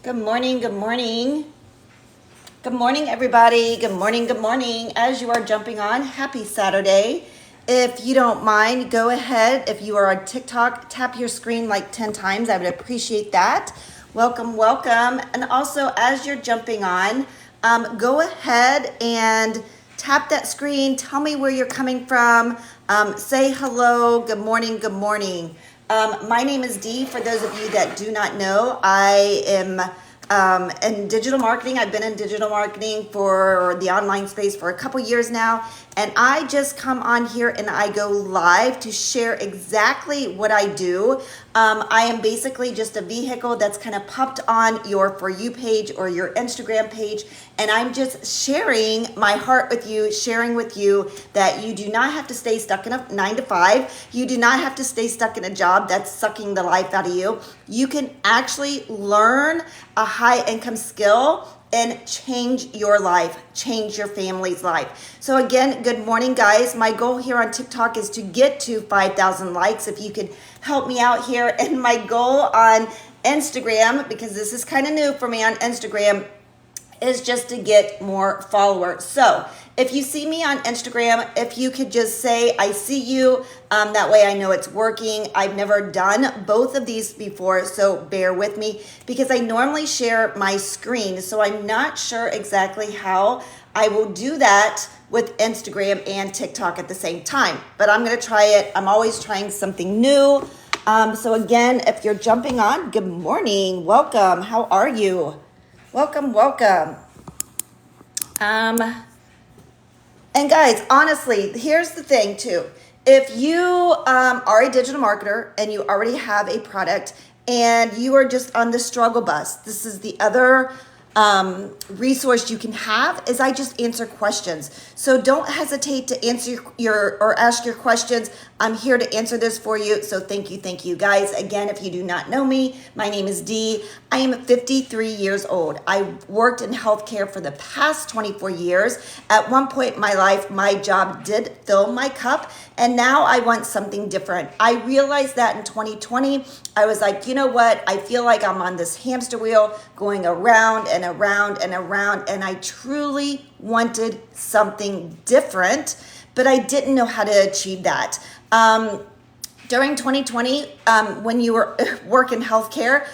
Good morning, good morning. Good morning, everybody. Good morning, good morning. As you are jumping on, happy Saturday. If you don't mind, go ahead. If you are on TikTok, tap your screen like 10 times. I would appreciate that. Welcome, welcome. And also, as you're jumping on, go ahead and tap that screen. Tell me where you're coming from. Say hello. Good morning, good morning. My name is Dee. For those of you that do not know, I am in digital marketing. I've been in digital marketing for the online space for a couple years now. And I just come on here and I go live to share exactly what I do. I am basically just a vehicle that's kind of popped on your For You page or your Instagram page. And I'm just sharing my heart with you, sharing with you that you do not have to stay stuck in a 9 to 5. You do not have to stay stuck in a job that's sucking the life out of you. You can actually learn a high income skill and change your life, change your family's life. So again, good morning, guys. My goal here on TikTok is to get to 5,000 likes. If you could help me out here. And my goal on Instagram, because this is kind of new for me on Instagram, is just to get more followers. So if you see me on Instagram, if you could just say, I see you, that way I know it's working. I've never done both of these before, so bear with me because I normally share my screen. So I'm not sure exactly how I will do that with Instagram and TikTok at the same time, but I'm gonna try it. I'm always trying something new. So again, if you're jumping on, good morning, welcome, how are you? Welcome, welcome. And guys, honestly, here's the thing too. If you are a digital marketer and you already have a product and you are just on the struggle bus, this is the other resource you can have is I just answer questions. So don't hesitate to answer or ask your questions. I'm here to answer this for you. So thank you guys. Again, if you do not know me, my name is Dee. I am 53 years old. I worked in healthcare for the past 24 years. At one point in my life, my job did fill my cup, and now I want something different. I realized that in 2020, I was like, you know what? I feel like I'm on this hamster wheel going around and around and around, and I truly wanted something different, but I didn't know how to achieve that. During 2020, when you were work in healthcare,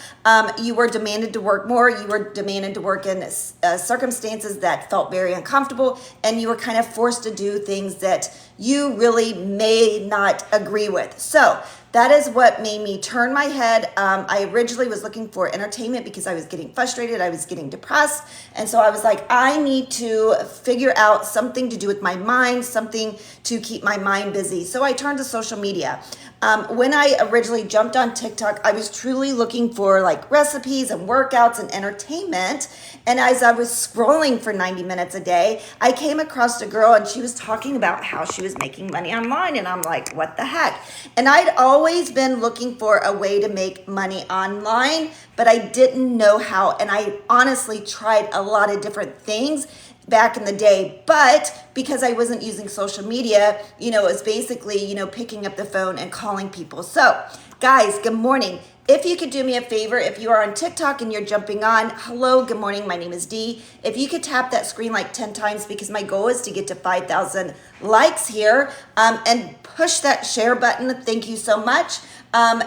you were demanded to work more. You were demanded to work in circumstances that felt very uncomfortable, and you were kind of forced to do things that you really may not agree with. So that is what made me turn my head. I originally was looking for entertainment because I was getting frustrated. I was getting depressed. And so I was like, I need to figure out something to do with my mind, something to keep my mind busy. So I turned to social media. When I originally jumped on TikTok, I was truly looking for like recipes and workouts and entertainment. And as I was scrolling for 90 minutes a day, I came across a girl and she was talking about how she was making money online. And I'm like, what the heck? And I'd always been looking for a way to make money online, but I didn't know how. And I honestly tried a lot of different things back in the day, but because I wasn't using social media, it was basically, picking up the phone and calling people. So guys, good morning. If you could do me a favor, if you are on TikTok and you're jumping on, hello, good morning, my name is Dee. If you could tap that screen like 10 times because my goal is to get to 5,000 likes here, and push that share button. Thank you so much.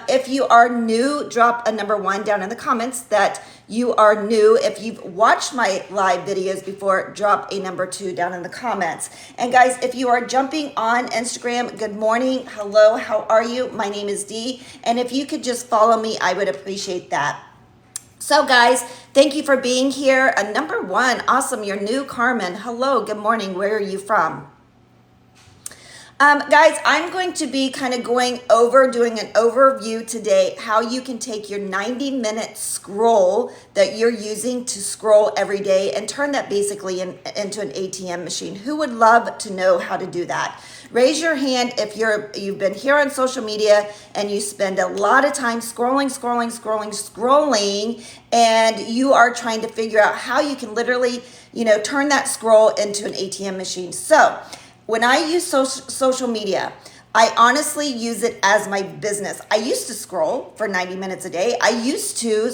If you are new, drop a number 1 down in the comments that you are new. If you've watched my live videos before, drop a number 2 down in the comments. And guys, if you are jumping on Instagram, good morning. Hello, how are you? My name is Dee. And if you could just follow me, I would appreciate that. So guys, thank you for being here. Number 1, awesome. You're new, Carmen. Hello, good morning. Where are you from? Guys, I'm going to be kind of doing an overview today, how you can take your 90-minute scroll that you're using to scroll every day and turn that basically into an ATM machine. Who would love to know how to do that? Raise your hand if you've been here on social media and you spend a lot of time scrolling, and you are trying to figure out how you can literally, turn that scroll into an ATM machine. So when I use social media, I honestly use it as my business. I used to scroll for 90 minutes a day. I used to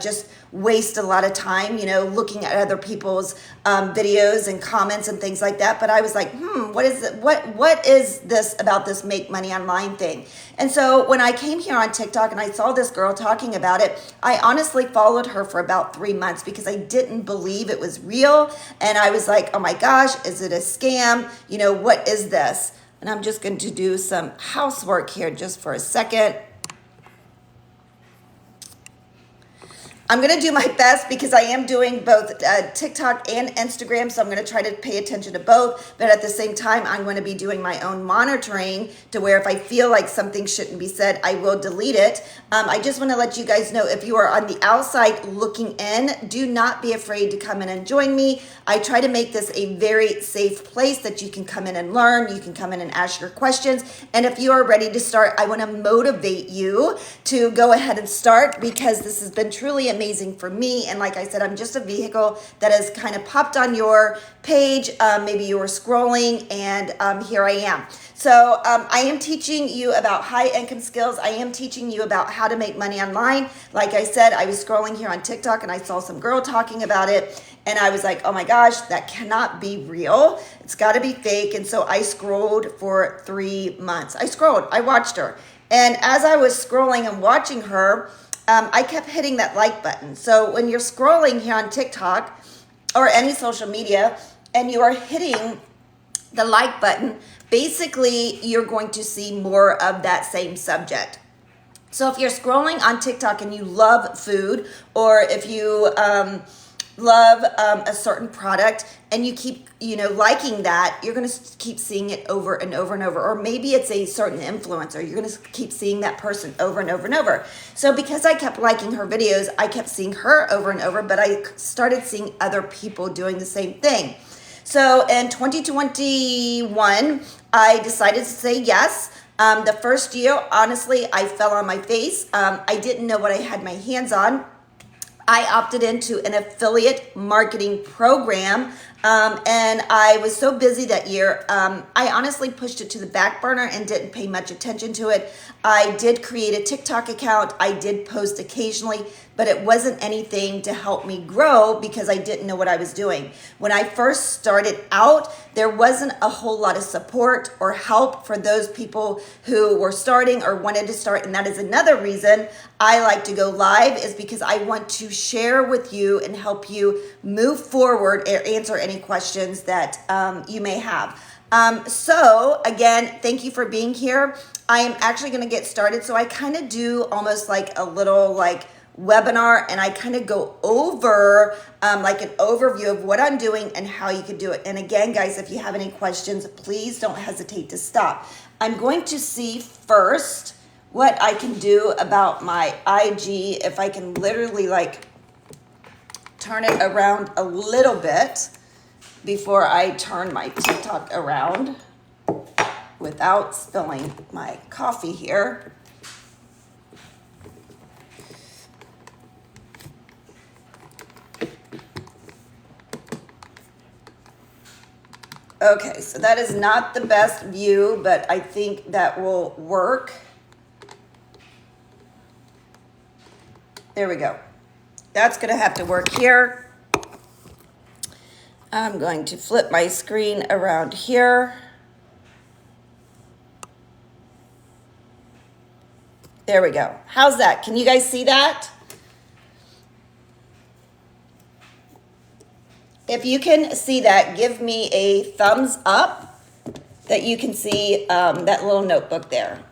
just waste a lot of time, looking at other people's videos and comments and things like that. But I was like, what is it? What is this about this make money online thing? And so when I came here on TikTok and I saw this girl talking about it, I honestly followed her for about 3 months because I didn't believe it was real. And I was like, oh my gosh, is it a scam? What is this? And I'm just going to do some housework here just for a second. I'm going to do my best because I am doing both TikTok and Instagram, so I'm going to try to pay attention to both. But at the same time, I'm going to be doing my own monitoring to where if I feel like something shouldn't be said, I will delete it. I just want to let you guys know, if you are on the outside looking in, do not be afraid to come in and join me. I try to make this a very safe place that you can come in and learn. You can come in and ask your questions. And if you are ready to start, I want to motivate you to go ahead and start, because this has been truly amazing for me. And like I said, I'm just a vehicle that has kind of popped on your page. Maybe you were scrolling, and here I am. So I am teaching you about high income skills. I am teaching you about how to make money online. Like I said, I was scrolling here on TikTok and I saw some girl talking about it. And I was like, oh my gosh, that cannot be real. It's got to be fake. And so I scrolled for 3 months. I watched her. And as I was scrolling and watching her, I kept hitting that like button. So when you're scrolling here on TikTok or any social media and you are hitting the like button, basically you're going to see more of that same subject. So if you're scrolling on TikTok and you love food, or if you love a certain product and you keep liking that, you're going to keep seeing it over and over and over. Or maybe it's a certain influencer, you're going to keep seeing that person over and over and over. So because I kept liking her videos, I kept seeing her over and over, but I started seeing other people doing the same thing. So in 2021, I decided to say yes. The first year, honestly, I fell on my face. I didn't know what I had my hands on. I opted into an affiliate marketing program, and I was so busy that year. I honestly pushed it to the back burner and didn't pay much attention to it. I did create a TikTok account. I did post occasionally, but it wasn't anything to help me grow because I didn't know what I was doing. When I first started out, there wasn't a whole lot of support or help for those people who were starting or wanted to start. And that is another reason I like to go live, is because I want to share with you and help you move forward or answer any questions that you may have. So again, thank you for being here. I am actually going to get started. So I kind of do almost like a little webinar, and I kind of go over like an overview of what I'm doing and how you can do it. And again, guys, if you have any questions, please don't hesitate to stop. I'm going to see first what I can do about my IG, if I can literally turn it around a little bit before I turn my TikTok around without spilling my coffee here. Okay, so that is not the best view, but I think that will work. There we go. That's going to have to work here. I'm going to flip my screen around here. There we go. How's that? Can you guys see that? If you can see that, give me a thumbs up that you can see that little notebook there.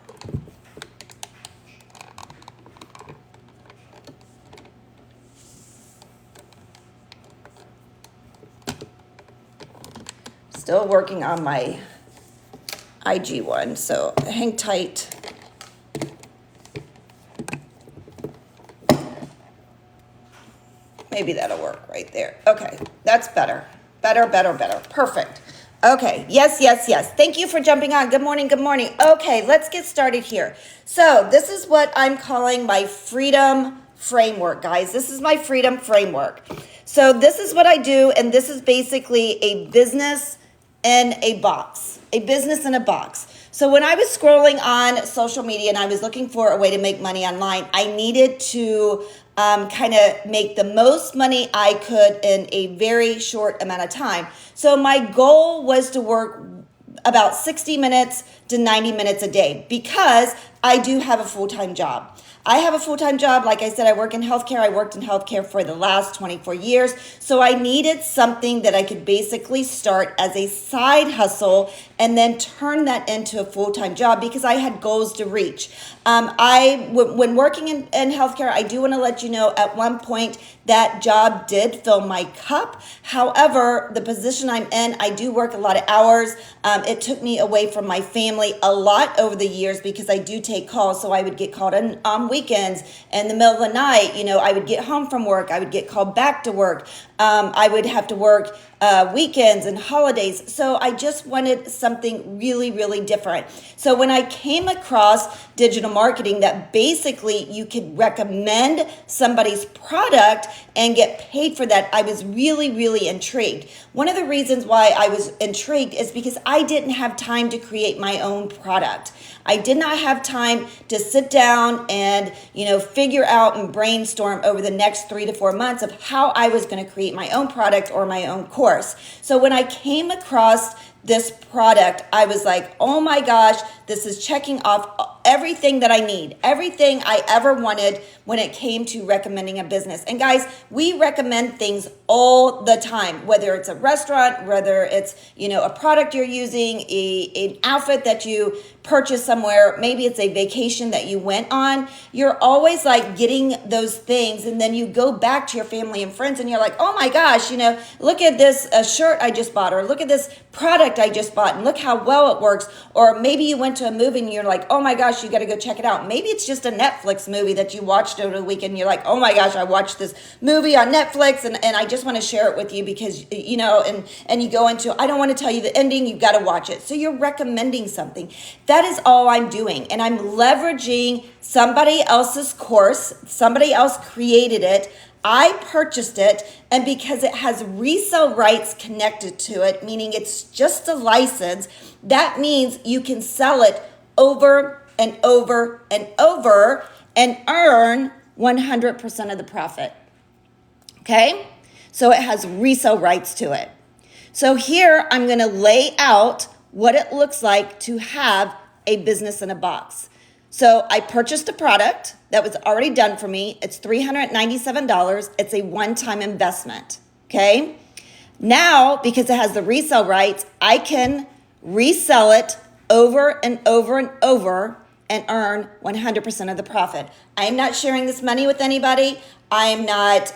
Still working on my IG one, so hang tight. Maybe that'll work right there. Okay, that's better. Better. Perfect. Okay, yes. Thank you for jumping on. Good morning. Okay, let's get started here. So this is what I'm calling my freedom framework, guys. This is my freedom framework. So this is what I do, and this is basically a business in a box. A business in a box. So when I was scrolling on social media and I was looking for a way to make money online, I needed to kind of make the most money I could in a very short amount of time. So my goal was to work about 60 minutes to 90 minutes a day because I do have a full-time job. I have a full-time job. Like I said, I work in healthcare. I worked in healthcare for the last 24 years. So I needed something that I could basically start as a side hustle and then turn that into a full-time job because I had goals to reach. When working in healthcare, I do want to let you know at one point that job did fill my cup. However, the position I'm in, I do work a lot of hours. It took me away from my family a lot over the years because I do take calls. So I would get called on weekends in the middle of the night. I would get home from work. I would get called back to work. I would have to work weekends and holidays. So I just wanted something really, really different. So when I came across digital marketing that basically you could recommend somebody's product and get paid for that, I was really, really intrigued. One of the reasons why I was intrigued is because I didn't have time to create my own product. I did not have time to sit down and, figure out and brainstorm over the next 3 to 4 months of how I was going to create my own product or my own course. So when I came across this product, I was like, oh my gosh, this is checking off everything that I need, everything I ever wanted when it came to recommending a business. And guys, we recommend things all the time, whether it's a restaurant, whether it's, a product you're using, an outfit that you purchased somewhere, maybe it's a vacation that you went on. You're always like getting those things. And then you go back to your family and friends and you're like, oh my gosh, look at this shirt I just bought, or look at this product I just bought and look how well it works. Or maybe you went to a movie and you're like, oh my gosh, you got to go check it out. Maybe it's just a Netflix movie that you watched over the weekend. And you're like, oh my gosh, I watched this movie on Netflix and I just want to share it with you because, and you go into, I don't want to tell you the ending, you've got to watch it. So you're recommending something. That is all I'm doing. And I'm leveraging somebody else's course. Somebody else created it. I purchased it, and because it has resale rights connected to it, meaning it's just a license, that means you can sell it over and over and over and earn 100% of the profit. Okay? So it has resale rights to it. So here I'm going to lay out what it looks like to have a business in a box. So I purchased a product that was already done for me. It's $397. It's a one-time investment, okay? Now, because it has the resale rights, I can resell it over and over and over and earn 100% of the profit. I'm not sharing this money with anybody. I'm not,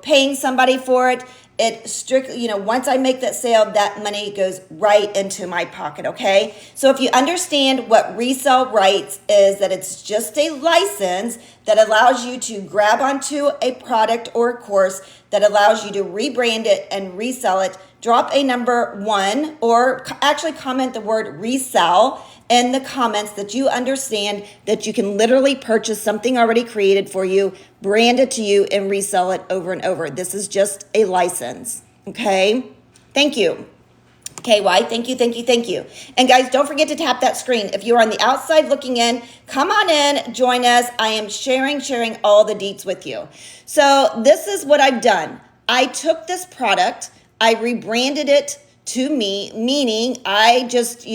paying somebody for it. It strictly, once I make that sale, that money goes right into my pocket, okay? So if you understand what resale rights is, that it's just a license that allows you to grab onto a product or a course that allows you to rebrand it and resell it, drop a number 1 or actually comment the word resell in the comments that you understand that you can literally purchase something already created for you, brand it to you, and resell it over and over. This is just a license, okay? Thank you. KY, thank you, thank you, thank you. And guys, don't forget to tap that screen. If you're on the outside looking in, come on in, join us. I am sharing all the deets with you. So this is what I've done. I took this product, I rebranded it to me, meaning I just,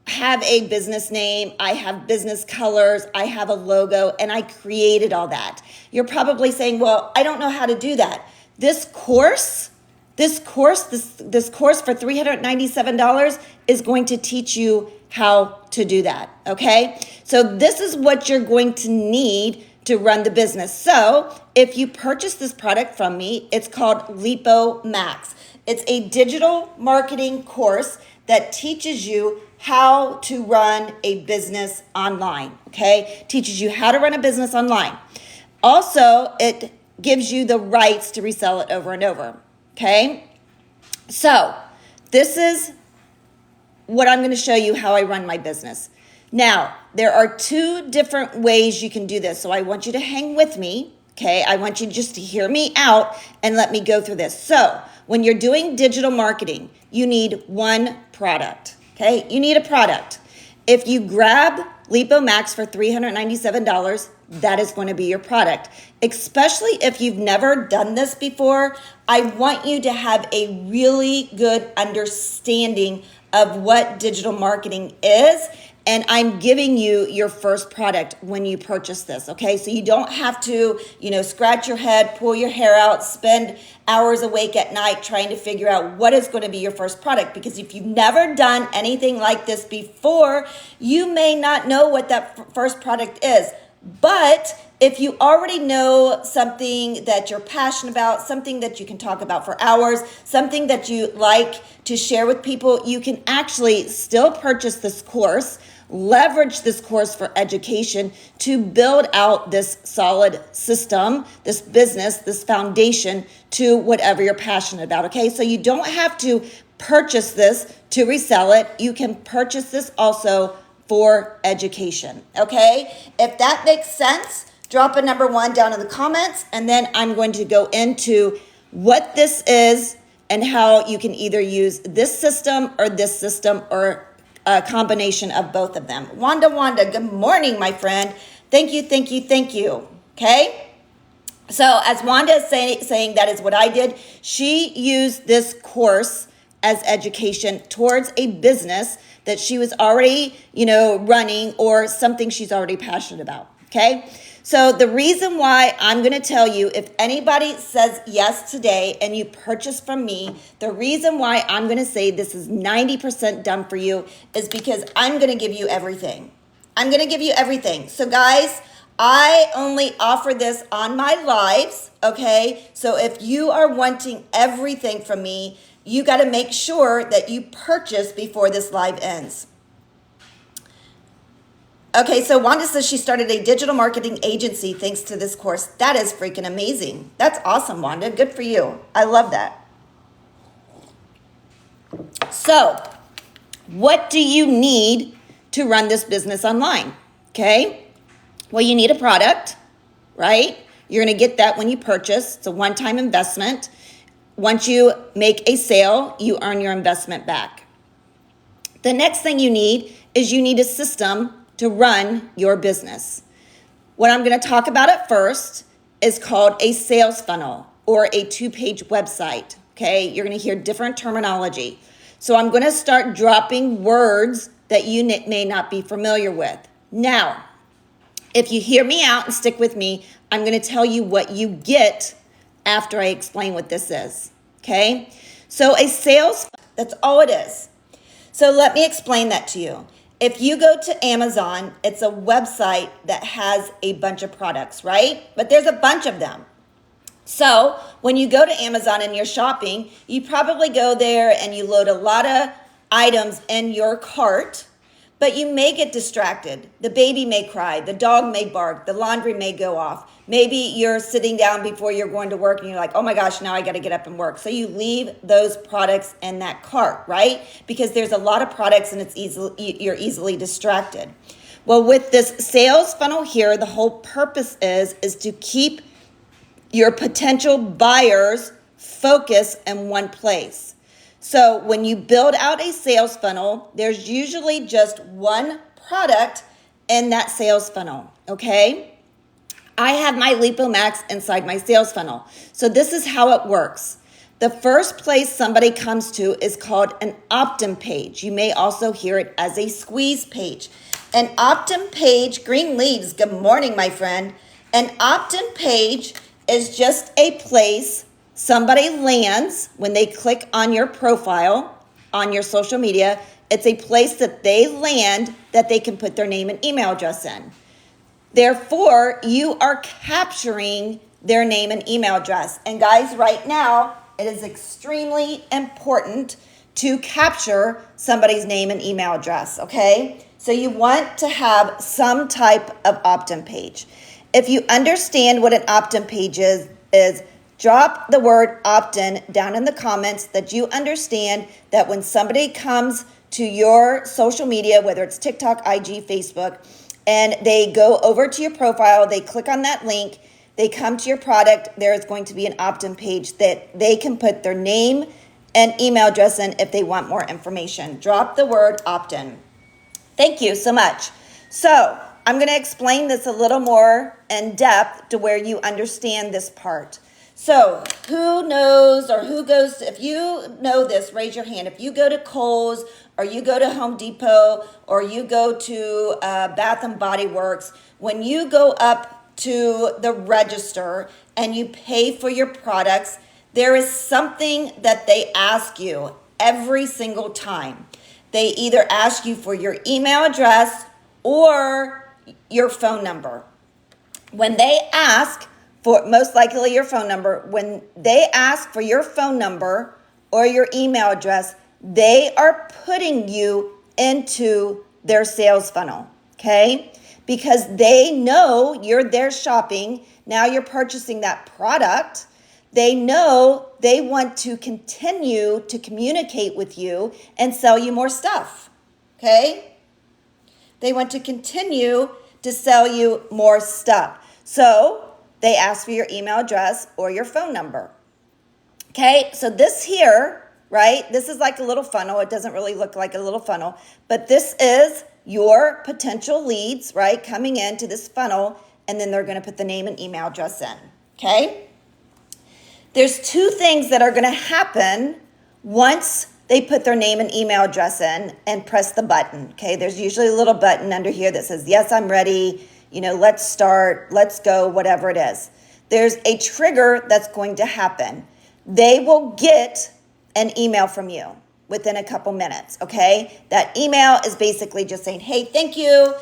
have a business name, I have business colors, I have a logo, and I created all that. You're probably saying, well, I don't know how to do that. This course for $397 is going to teach you how to do that, okay? So this is what you're going to need to run the business. So if you purchase this product from me, it's called Lipo Max. It's a digital marketing course that teaches you how to run a business online, okay? Teaches you how to run a business online. Also, it gives you the rights to resell it over and over, okay? So, this is what I'm going to show you how I run my business. Now, there are 2 different ways you can do this, so I want you to hang with me, okay? I want you just to hear me out and let me go through this. So, when you're doing digital marketing, you need one product. Okay, you need a product. If you grab LipoMax for $397, that is going to be your product. Especially if you've never done this before, I want you to have a really good understanding of what digital marketing is. And I'm giving you your first product when you purchase this, okay? So you don't have to, scratch your head, pull your hair out, spend hours awake at night trying to figure out what is going to be your first product. Because if you've never done anything like this before, you may not know what that first product is. But if you already know something that you're passionate about, something that you can talk about for hours, something that you like to share with people, you can actually still purchase this course, leverage this course for education to build out this solid system, this business, this foundation to whatever you're passionate about, okay? So you don't have to purchase this to resell it. You can purchase this also for education, okay? If that makes sense, drop a number 1 down in the comments, and then I'm going to go into what this is and how you can either use this system or a combination of both of them. Wanda, good morning, my friend. Thank you, okay? So as Wanda is saying that is what I did. She used this course as education towards a business that she was already, running or something she's already passionate about, okay? So the reason why I'm going to tell you, if anybody says yes today and you purchase from me, the reason why I'm going to say this is 90% done for you is because I'm going to give you everything. I'm going to give you everything. So guys, I only offer this on my lives, okay? So if you are wanting everything from me, you got to make sure that you purchase before this live ends. Okay, so Wanda says she started a digital marketing agency thanks to this course. That is freaking amazing. That's awesome, Wanda. Good for you. I love that. So, what do you need to run this business online? Okay, well, you need a product, right? You're going to get that when you purchase. It's a one-time investment. Once you make a sale, you earn your investment back. The next thing you need is you need a system to run your business. What I'm going to talk about at first is called a sales funnel or a 2-page website, okay? You're going to hear different terminology. So I'm going to start dropping words that you may not be familiar with. Now, if you hear me out and stick with me, I'm going to tell you what you get after I explain what this is, okay? So a sales, that's all it is. So let me explain that to you. If you go to Amazon, it's a website that has a bunch of products, right? But there's a bunch of them. So when you go to Amazon and you're shopping, you probably go there and you load a lot of items in your cart, but you may get distracted. The baby may cry, the dog may bark, the laundry may go off. Maybe you're sitting down before you're going to work and you're like, oh my gosh, now I got to get up and work. So you leave those products in that cart, right? Because there's a lot of products and you're easily distracted. Well, with this sales funnel here, the whole purpose is to keep your potential buyers focused in one place. So when you build out a sales funnel, there's usually just one product in that sales funnel, okay? I have my LipoMax inside my sales funnel. So this is how it works. The first place somebody comes to is called an opt-in page. You may also hear it as a squeeze page. An opt-in page, green leaves, good morning, my friend. An opt-in page is just a place somebody lands when they click on your profile on your social media. It's a place that they land that they can put their name and email address in. Therefore, you are capturing their name and email address. And guys, right now, it is extremely important to capture somebody's name and email address, okay? So you want to have some type of opt-in page. If you understand what an opt-in page is drop the word opt-in down in the comments that you understand that when somebody comes to your social media, whether it's TikTok, IG, Facebook, and they go over to your profile, they click on that link, they come to your product, there is going to be an opt-in page that they can put their name and email address in if they want more information. Drop the word opt-in. Thank you so much. So I'm going to explain this a little more in depth to where you understand this part. So who knows or who goes, if you know this, raise your hand. If you go to Kohl's or you go to Home Depot or you go to Bath and Body Works, when you go up to the register and you pay for your products, there is something that they ask you every single time. They either ask you for your email address or your phone number. When they ask for, most likely your phone number, when they ask for your phone number or your email address, they are putting you into their sales funnel, okay? Because they know you're there shopping. Now you're purchasing that product. They know they want to continue to communicate with you and sell you more stuff, okay? They want to continue to sell you more stuff. So they ask for your email address or your phone number. Okay, so this here, right, this is like a little funnel. It doesn't really look like a little funnel, but this is your potential leads, right, coming into this funnel, and then they're going to put the name and email address in, okay? There's two things that are going to happen once they put their name and email address in and press the button, okay? There's usually a little button under here that says, yes, I'm ready, let's start, let's go, whatever it is. There's a trigger that's going to happen. They will get an email from you within a couple minutes, okay? That email is basically just saying, hey, thank you,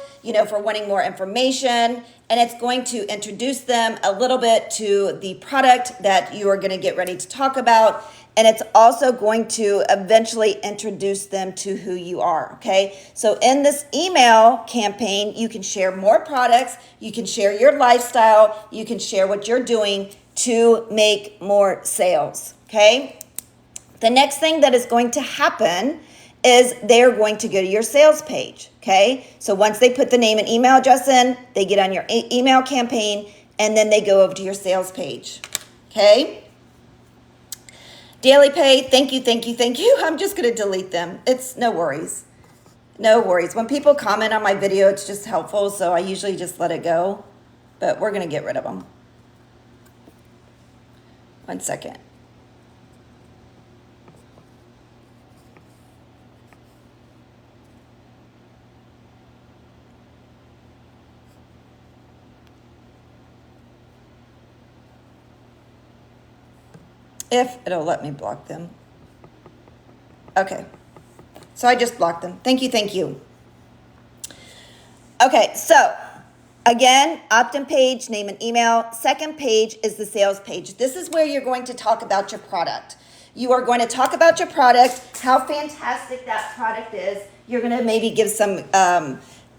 for wanting more information. And it's going to introduce them a little bit to the product that you are going to get ready to talk about. And it's also going to eventually introduce them to who you are, okay? So in this email campaign, you can share more products, you can share your lifestyle, you can share what you're doing to make more sales, okay? The next thing that is going to happen is they're going to go to your sales page, okay? So once they put the name and email address in, they get on your email campaign, and then they go over to your sales page, okay? Daily pay, thank you, thank you, thank you. I'm just going to delete them. It's no worries. No worries. When people comment on my video, it's just helpful, so I usually just let it go, but we're going to get rid of them. 1 second. If it'll let me block them. Okay. So I just blocked them. Thank you, thank you. Okay, so again, opt-in page, name and email. Second page is the sales page. This is where you're going to talk about your product. You are going to talk about your product, how fantastic that product is. You're going to maybe give some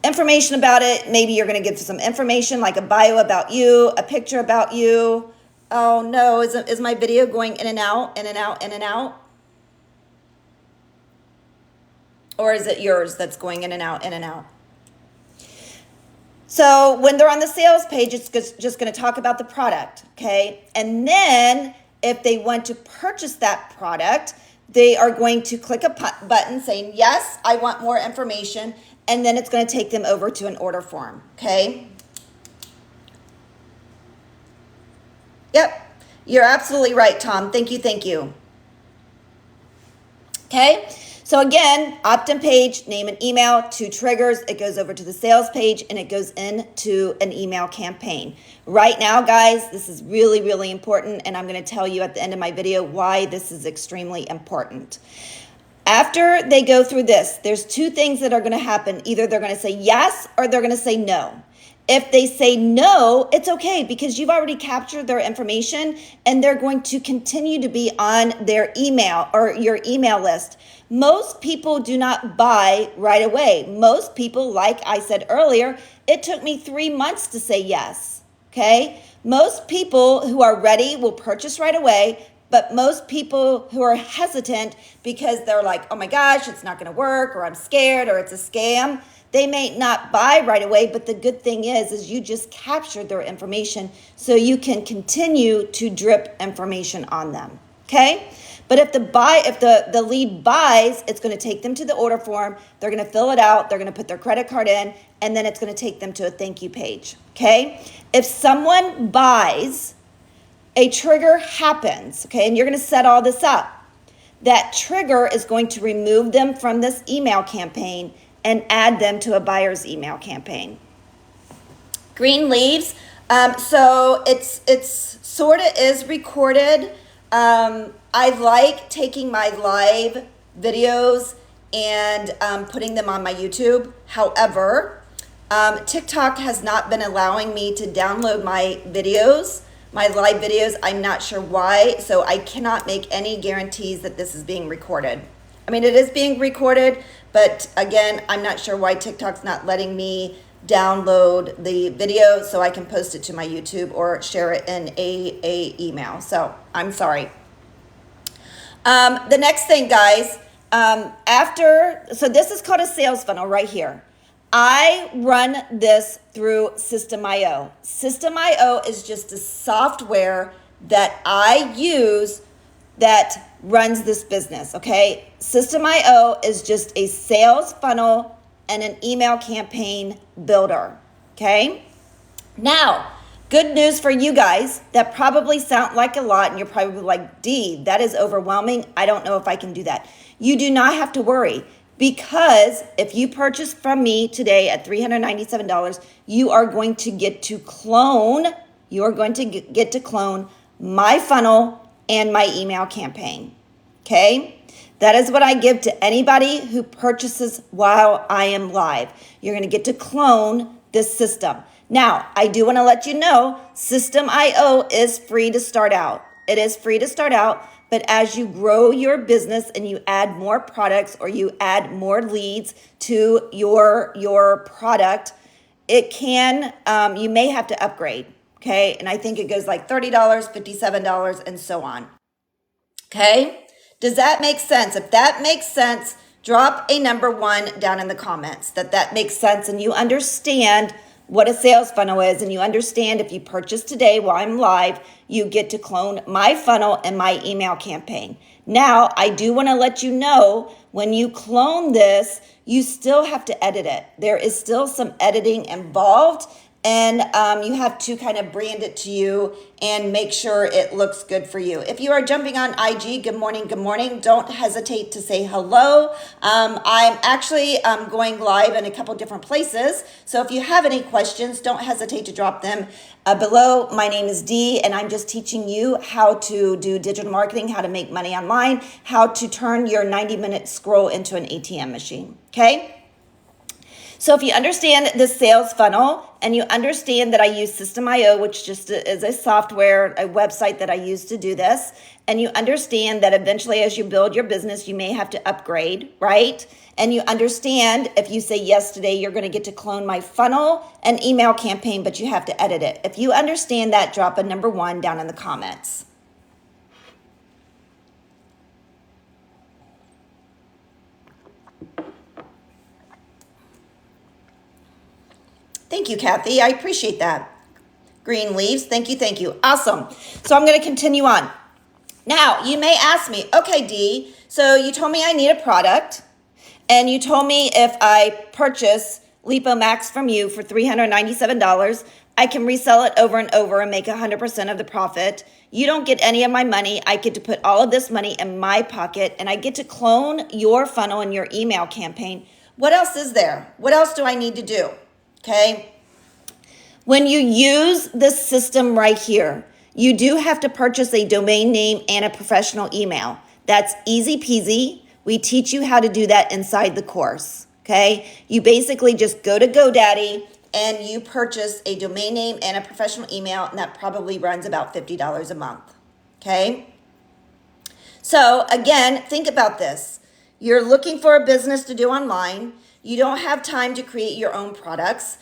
information about it. Maybe you're going to give some information like a bio about you, a picture about you. Oh no, is my video going in and out, in and out, in and out? Or is it yours that's going in and out, in and out? So when they're on the sales page, it's just going to talk about the product, okay? And then if they want to purchase that product, they are going to click a button saying, yes, I want more information. And then it's going to take them over to an order form, okay? Yep, you're absolutely right, Tom. Thank you, thank you. Okay, so again, opt-in page, name and email, 2 triggers. It goes over to the sales page and it goes into an email campaign. Right now, guys, this is really, really important, and I'm going to tell you at the end of my video why this is extremely important. After they go through this, there's 2 things that are going to happen. Either they're going to say yes or they're going to say no. If they say no, it's okay because you've already captured their information and they're going to continue to be on their email or your email list. Most people do not buy right away. Most people, like I said earlier, it took me 3 months to say yes, okay? Most people who are ready will purchase right away, but most people who are hesitant because they're like, oh my gosh, it's not gonna work, or I'm scared, or it's a scam, they may not buy right away, but the good thing is you just captured their information so you can continue to drip information on them, okay? But if the lead buys, it's going to take them to the order form. They're going to fill it out. They're going to put their credit card in, and then it's going to take them to a thank you page. Okay? If someone buys, a trigger happens, okay, and you're going to set all this up. That trigger is going to remove them from this email campaign and add them to a buyer's email campaign. Green leaves. So it's sort of is recorded. I like taking my live videos and putting them on my YouTube. However, TikTok has not been allowing me to download my videos, my live videos. I'm not sure why, so I cannot make any guarantees that this is being recorded. I mean, it is being recorded, but again, I'm not sure why TikTok's not letting me download the video so I can post it to my YouTube or share it in a email. So I'm sorry. The next thing, guys, so this is called a sales funnel right here. I run this through System.io. System.io is just a software that I use that runs this business, okay? System.io is just a sales funnel and an email campaign builder, okay? Now, good news for you guys that probably sound like a lot, and you're probably like, Dee, that is overwhelming. I don't know if I can do that. You do not have to worry, because if you purchase from me today at $397, you are going to get to clone, my funnel and my email campaign, okay? That is what I give to anybody who purchases while I am live. You're going to get to clone this system. Now, I do want to let you know, System.io is free to start out. It is free to start out, but as you grow your business and you add more products or you add more leads to your product, it can, you may have to upgrade, okay? And I think it goes like $30, $57, and so on, okay? Does that make sense? If that makes sense, drop a number 1 down in the comments that makes sense and you understand what a sales funnel is, and you understand if you purchase today while I'm live, you get to clone my funnel and my email campaign. Now, I do want to let you know, when you clone this, you still have to edit it. There is still some editing involved, and you have to kind of brand it to you and make sure it looks good for you. If you are jumping on IG, good morning. Don't hesitate to say hello. I'm actually going live in a couple different places. So if you have any questions, don't hesitate to drop them below. My name is Dee, and I'm just teaching you how to do digital marketing, how to make money online, how to turn your 90-minute scroll into an ATM machine, okay? So if you understand the sales funnel and you understand that I use System.io, which just is a software, a website that I use to do this, and you understand that eventually as you build your business, you may have to upgrade, right? And you understand if you say yes today, you're going to get to clone my funnel and email campaign, but you have to edit it. If you understand that, drop a number 1 down in the comments. Thank you, Kathy. I appreciate that. Green leaves. Thank you. Awesome. So I'm going to continue on. Now, you may ask me, okay, Dee, so you told me I need a product, and you told me if I purchase LipoMax from you for $397, I can resell it over and over and make 100% of the profit. You don't get any of my money. I get to put all of this money in my pocket, and I get to clone your funnel and your email campaign. What else is there? What else do I need to do? Okay. When you use this system right here, you do have to purchase a domain name and a professional email. That's easy peasy. We teach you how to do that inside the course. Okay. You basically just go to GoDaddy and you purchase a domain name and a professional email, and that probably runs about $50 a month. Okay. So again, think about this. You're looking for a business to do online. You don't have time to create your own products.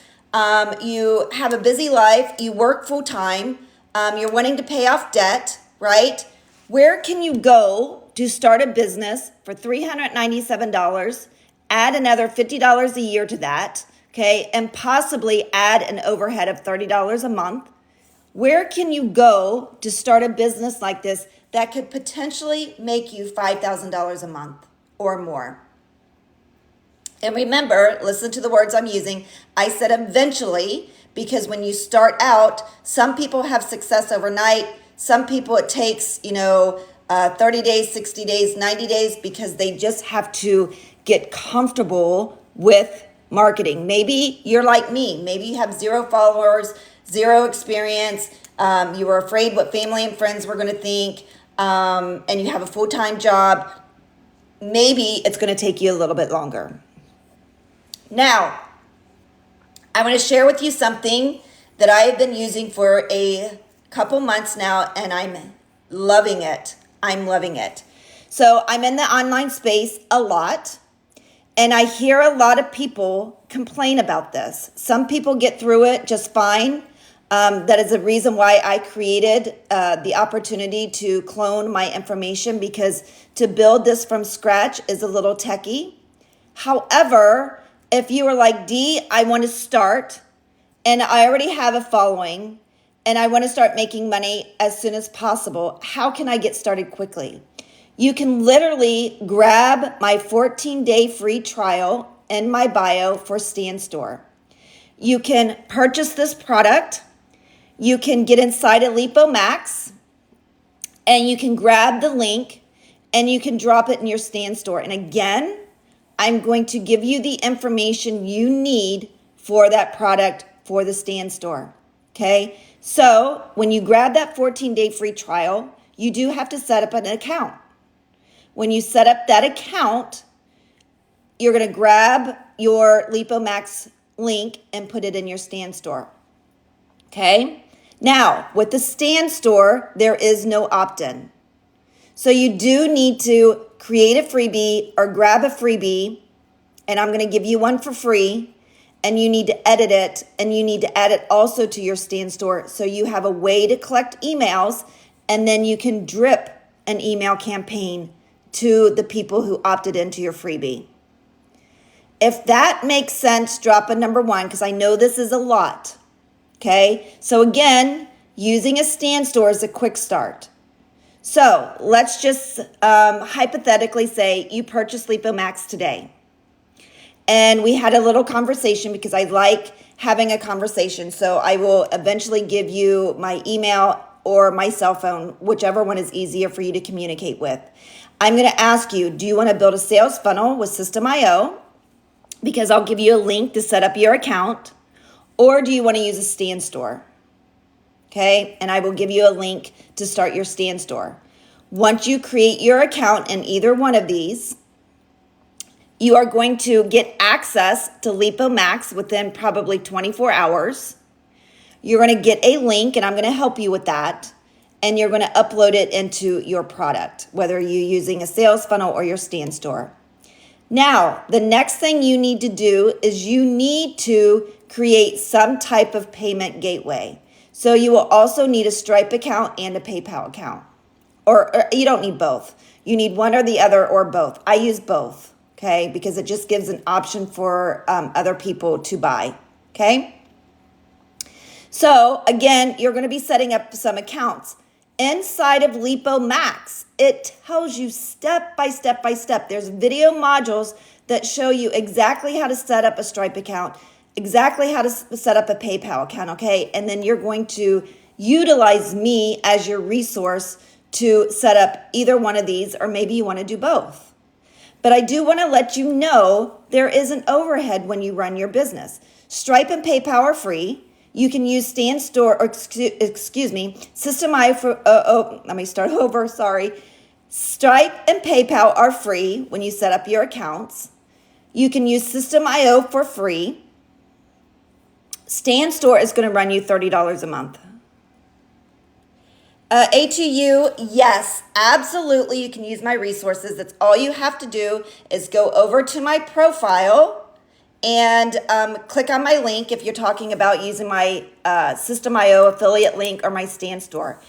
You have a busy life. You work full time. You're wanting to pay off debt, right? Where can you go to start a business for $397, add another $50 a year to that, okay, and possibly add an overhead of $30 a month? Where can you go to start a business like this that could potentially make you $5,000 a month or more. And remember, listen to the words I'm using. I said eventually, because when you start out, some people have success overnight. Some people it takes, 30 days, 60 days, 90 days, because they just have to get comfortable with marketing. Maybe you're like me. Maybe you have 0 followers, 0 experience. You were afraid what family and friends were going to think, and you have a full-time job. Maybe it's going to take you a little bit longer. Now, I want to share with you something that I have been using for a couple months now, and I'm loving it. I'm loving it. So I'm in the online space a lot, and I hear a lot of people complain about this. Some people get through it just fine. That is the reason why I created the opportunity to clone my information, because to build this from scratch is a little techie. However, if you are like, Dee, I want to start and I already have a following and I want to start making money as soon as possible, how can I get started quickly? You can literally grab my 14-day free trial in my bio for Stan Store. You can purchase this product. You can get inside of Lipo Max and you can grab the link and you can drop it in your Stan Store. And again, I'm going to give you the information you need for that product for the Stan Store, okay? So when you grab that 14-day free trial, you do have to set up an account. When you set up that account, you're going to grab your Lipo Max link and put it in your Stan Store, okay? Now, with the Stan Store, there is no opt-in. So you do need to create a freebie or grab a freebie, and I'm going to give you one for free, and you need to edit it, and you need to add it also to your Stan Store so you have a way to collect emails, and then you can drip an email campaign to the people who opted into your freebie. If that makes sense, drop a number 1, because I know this is a lot, okay? So again, using a Stan Store is a quick start. So let's just hypothetically say you purchased Lipo Max today. And we had a little conversation because I like having a conversation. So I will eventually give you my email or my cell phone, whichever one is easier for you to communicate with. I'm going to ask you, do you want to build a sales funnel with System.io? Because I'll give you a link to set up your account. Or do you want to use a Stan Store? Okay, and I will give you a link to start your Stan Store. Once you create your account in either one of these, you are going to get access to Lipo Max within probably 24 hours. You're going to get a link, and I'm going to help you with that, and you're going to upload it into your product, whether you're using a sales funnel or your Stan Store. Now, the next thing you need to do is you need to create some type of payment gateway. So you will also need a Stripe account and a PayPal account. Or you don't need both. You need one or the other or both. I use both, okay, because it just gives an option for other people to buy, okay? So again, you're going to be setting up some accounts. Inside of Lipo Max, it tells you step by step by step. There's video modules that show you exactly how to set up a Stripe account, exactly how to set up a PayPal account, okay? And then you're going to utilize me as your resource to set up either one of these, or maybe you want to do both. But I do want to let you know there is an overhead when you run your business. Stripe and PayPal are free. You can use Stan Store, or System.io for, let me start over, sorry. Stripe and PayPal are free when you set up your accounts. You can use System.io for free. Stan Store is going to run you $30 a month. ATU, yes, absolutely. You can use my resources. That's all you have to do is go over to my profile and click on my link if you're talking about using my System.io affiliate link or my Stan Store.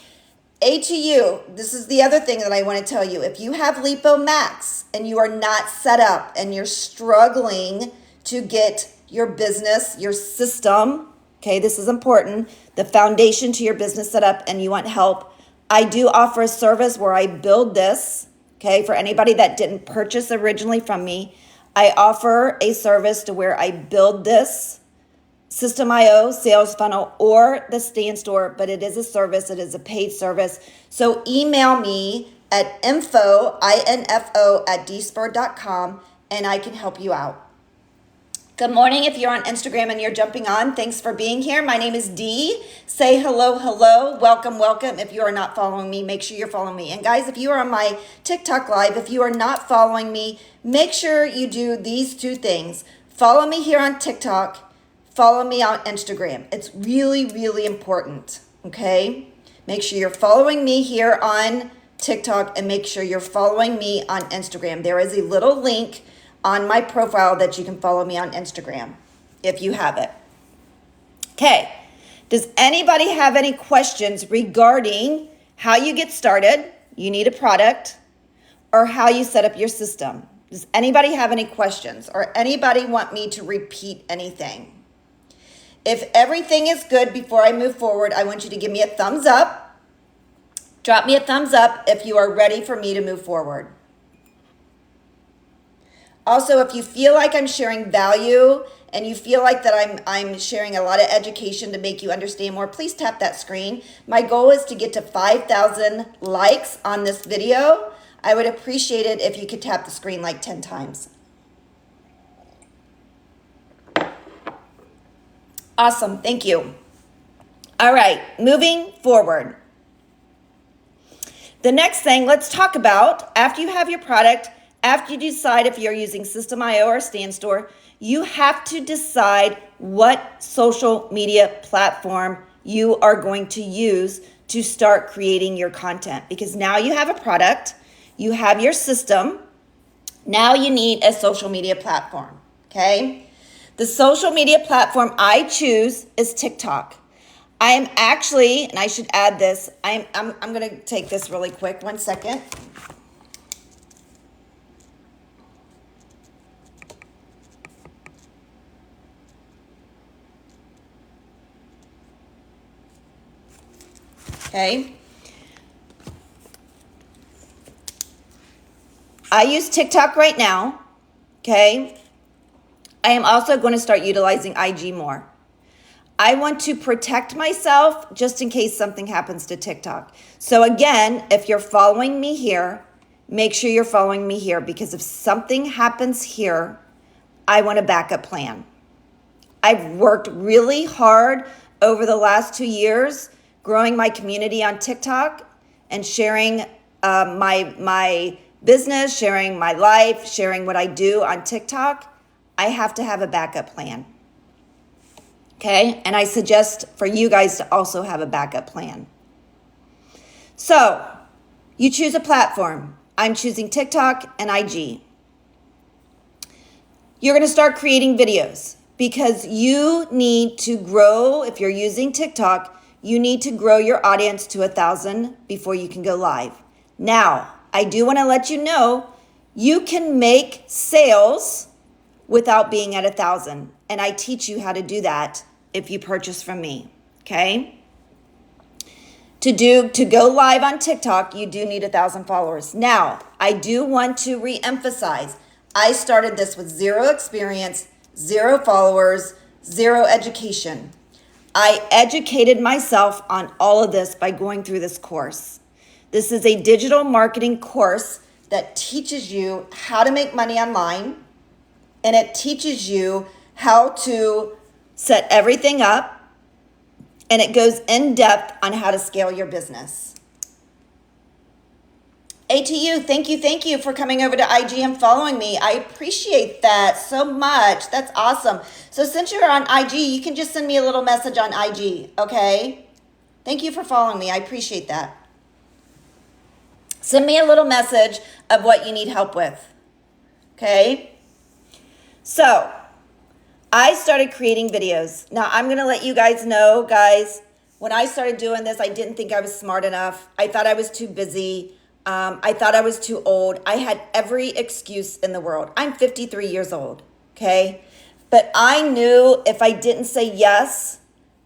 ATU, this is the other thing that I want to tell you. If you have Lipo Max and you are not set up and you're struggling to get your business, your system, okay, this is important, the foundation to your business set up, and you want help, I do offer a service where I build this, okay? For anybody that didn't purchase originally from me, I offer a service to where I build this System.io, Sales Funnel, or the Stand Store, but it is a service. It is a paid service. So email me at info at dspur.com, and I can help you out. Good morning if you're on Instagram and you're jumping on. Thanks for being here. My name is Dee. Say hello, hello. Welcome, welcome. If you are not following me, make sure you're following me. And guys, if you are on my TikTok live, if you are not following me, make sure you do these two things. Follow me here on TikTok. Follow me on Instagram. It's really, really important, okay? Make sure you're following me here on TikTok and make sure you're following me on Instagram. There is a little link on my profile that you can follow me on Instagram if you have it. Okay, does anybody have any questions regarding how you get started, you need a product, or how you set up your system? Does anybody have any questions or anybody want me to repeat anything? If everything is good before I move forward, I want you to give me a thumbs up. Drop me a thumbs up if you are ready for me to move forward. Also, if you feel like I'm sharing value and you feel like that I'm sharing a lot of education to make you understand more, please tap that screen. My goal is to get to 5,000 likes on this video. I would appreciate it if you could tap the screen like 10 times. Awesome, thank you. All right, moving forward. The next thing, let's talk about, after you have your product, after you decide if you're using System.io or Stand Store, you have to decide what social media platform you are going to use to start creating your content. Because now you have a product, you have your system, now you need a social media platform, okay? The social media platform I choose is TikTok. I am actually, and I should add this, I'm gonna take this really quick, 1 second. Okay. I use TikTok right now. Okay. I am also going to start utilizing IG more. I want to protect myself just in case something happens to TikTok. So again, if you're following me here, make sure you're following me here, because if something happens here, I want a backup plan. I've worked really hard over the last 2 years growing my community on TikTok and sharing my business, sharing my life, sharing what I do on TikTok. I have to have a backup plan. Okay, and I suggest for you guys to also have a backup plan. So, you choose a platform. I'm choosing TikTok and IG. You're gonna start creating videos because you need to grow. If you're using TikTok, you need to grow your audience to 1,000 before you can go live. Now, I do want to let you know, you can make sales without being at 1,000. And I teach you how to do that if you purchase from me, okay? To go live on TikTok, you do need 1,000 followers. Now, I do want to reemphasize, I started this with 0 experience, 0 followers, 0 education. I educated myself on all of this by going through this course. This is a digital marketing course that teaches you how to make money online, and it teaches you how to set everything up, and it goes in depth on how to scale your business. ATU, thank you for coming over to IG and following me. I appreciate that so much. That's awesome. So since you're on IG, you can just send me a little message on IG, okay? Thank you for following me. I appreciate that. Send me a little message of what you need help with, okay? So, I started creating videos. Now, I'm going to let you guys know, guys, when I started doing this, I didn't think I was smart enough. I thought I was too busy. I thought I was too old. I had every excuse in the world. I'm 53 years old, okay? But I knew if I didn't say yes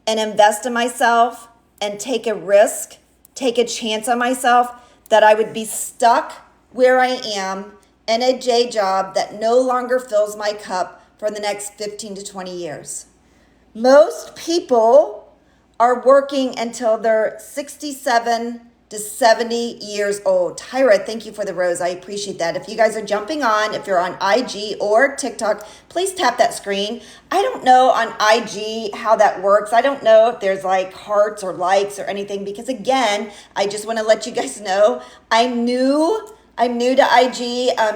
and invest in myself and take a risk, take a chance on myself that I would be stuck where I am in a J job that no longer fills my cup for the next 15 to 20 years. Most people are working until they're 67 to 70 years old. Tyra, thank you for the rose. I appreciate that. If you guys are jumping on, if you're on IG or TikTok, please tap that screen. I don't know on IG how that works. I don't know if there's like hearts or likes or anything, because again, I just want to let you guys know I'm new to IG.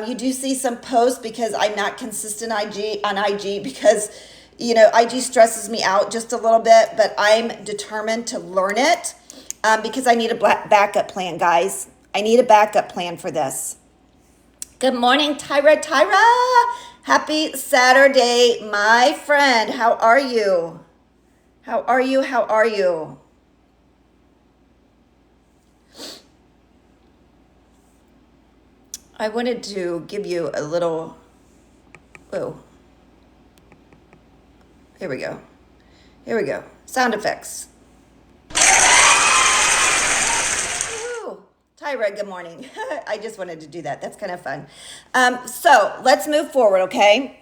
You do see some posts because I'm not consistent on IG because, you know, IG stresses me out just a little bit, but I'm determined to learn it because I need a backup plan, guys. I need a backup plan for this. Good morning, Tyra. Happy Saturday, my friend. How are you? How are you? I wanted to give you a little, oh, here we go. Sound effects. Woo. Tyra, good morning. I just wanted to do that. That's kind of fun. So let's move forward, okay?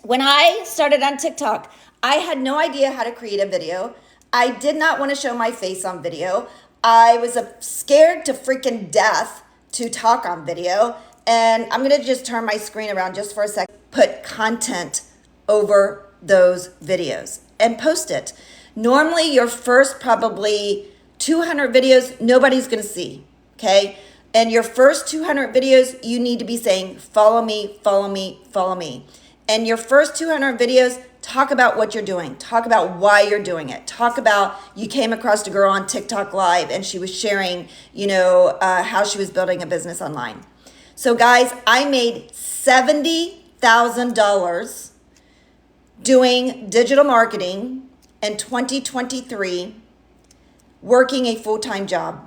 When I started on TikTok, I had no idea how to create a video. I did not want to show my face on video. I was scared to freaking death to talk on video. And I'm going to just turn my screen around just for a second, put content over those videos and post it. Normally your first probably 200 videos, nobody's going to see. Okay. And your first 200 videos, you need to be saying, follow me. And your first 200 videos, talk about what you're doing. Talk about why you're doing it. Talk about you came across a girl on TikTok Live and she was sharing, how she was building a business online. So guys, I made $70,000 doing digital marketing in 2023, working a full-time job.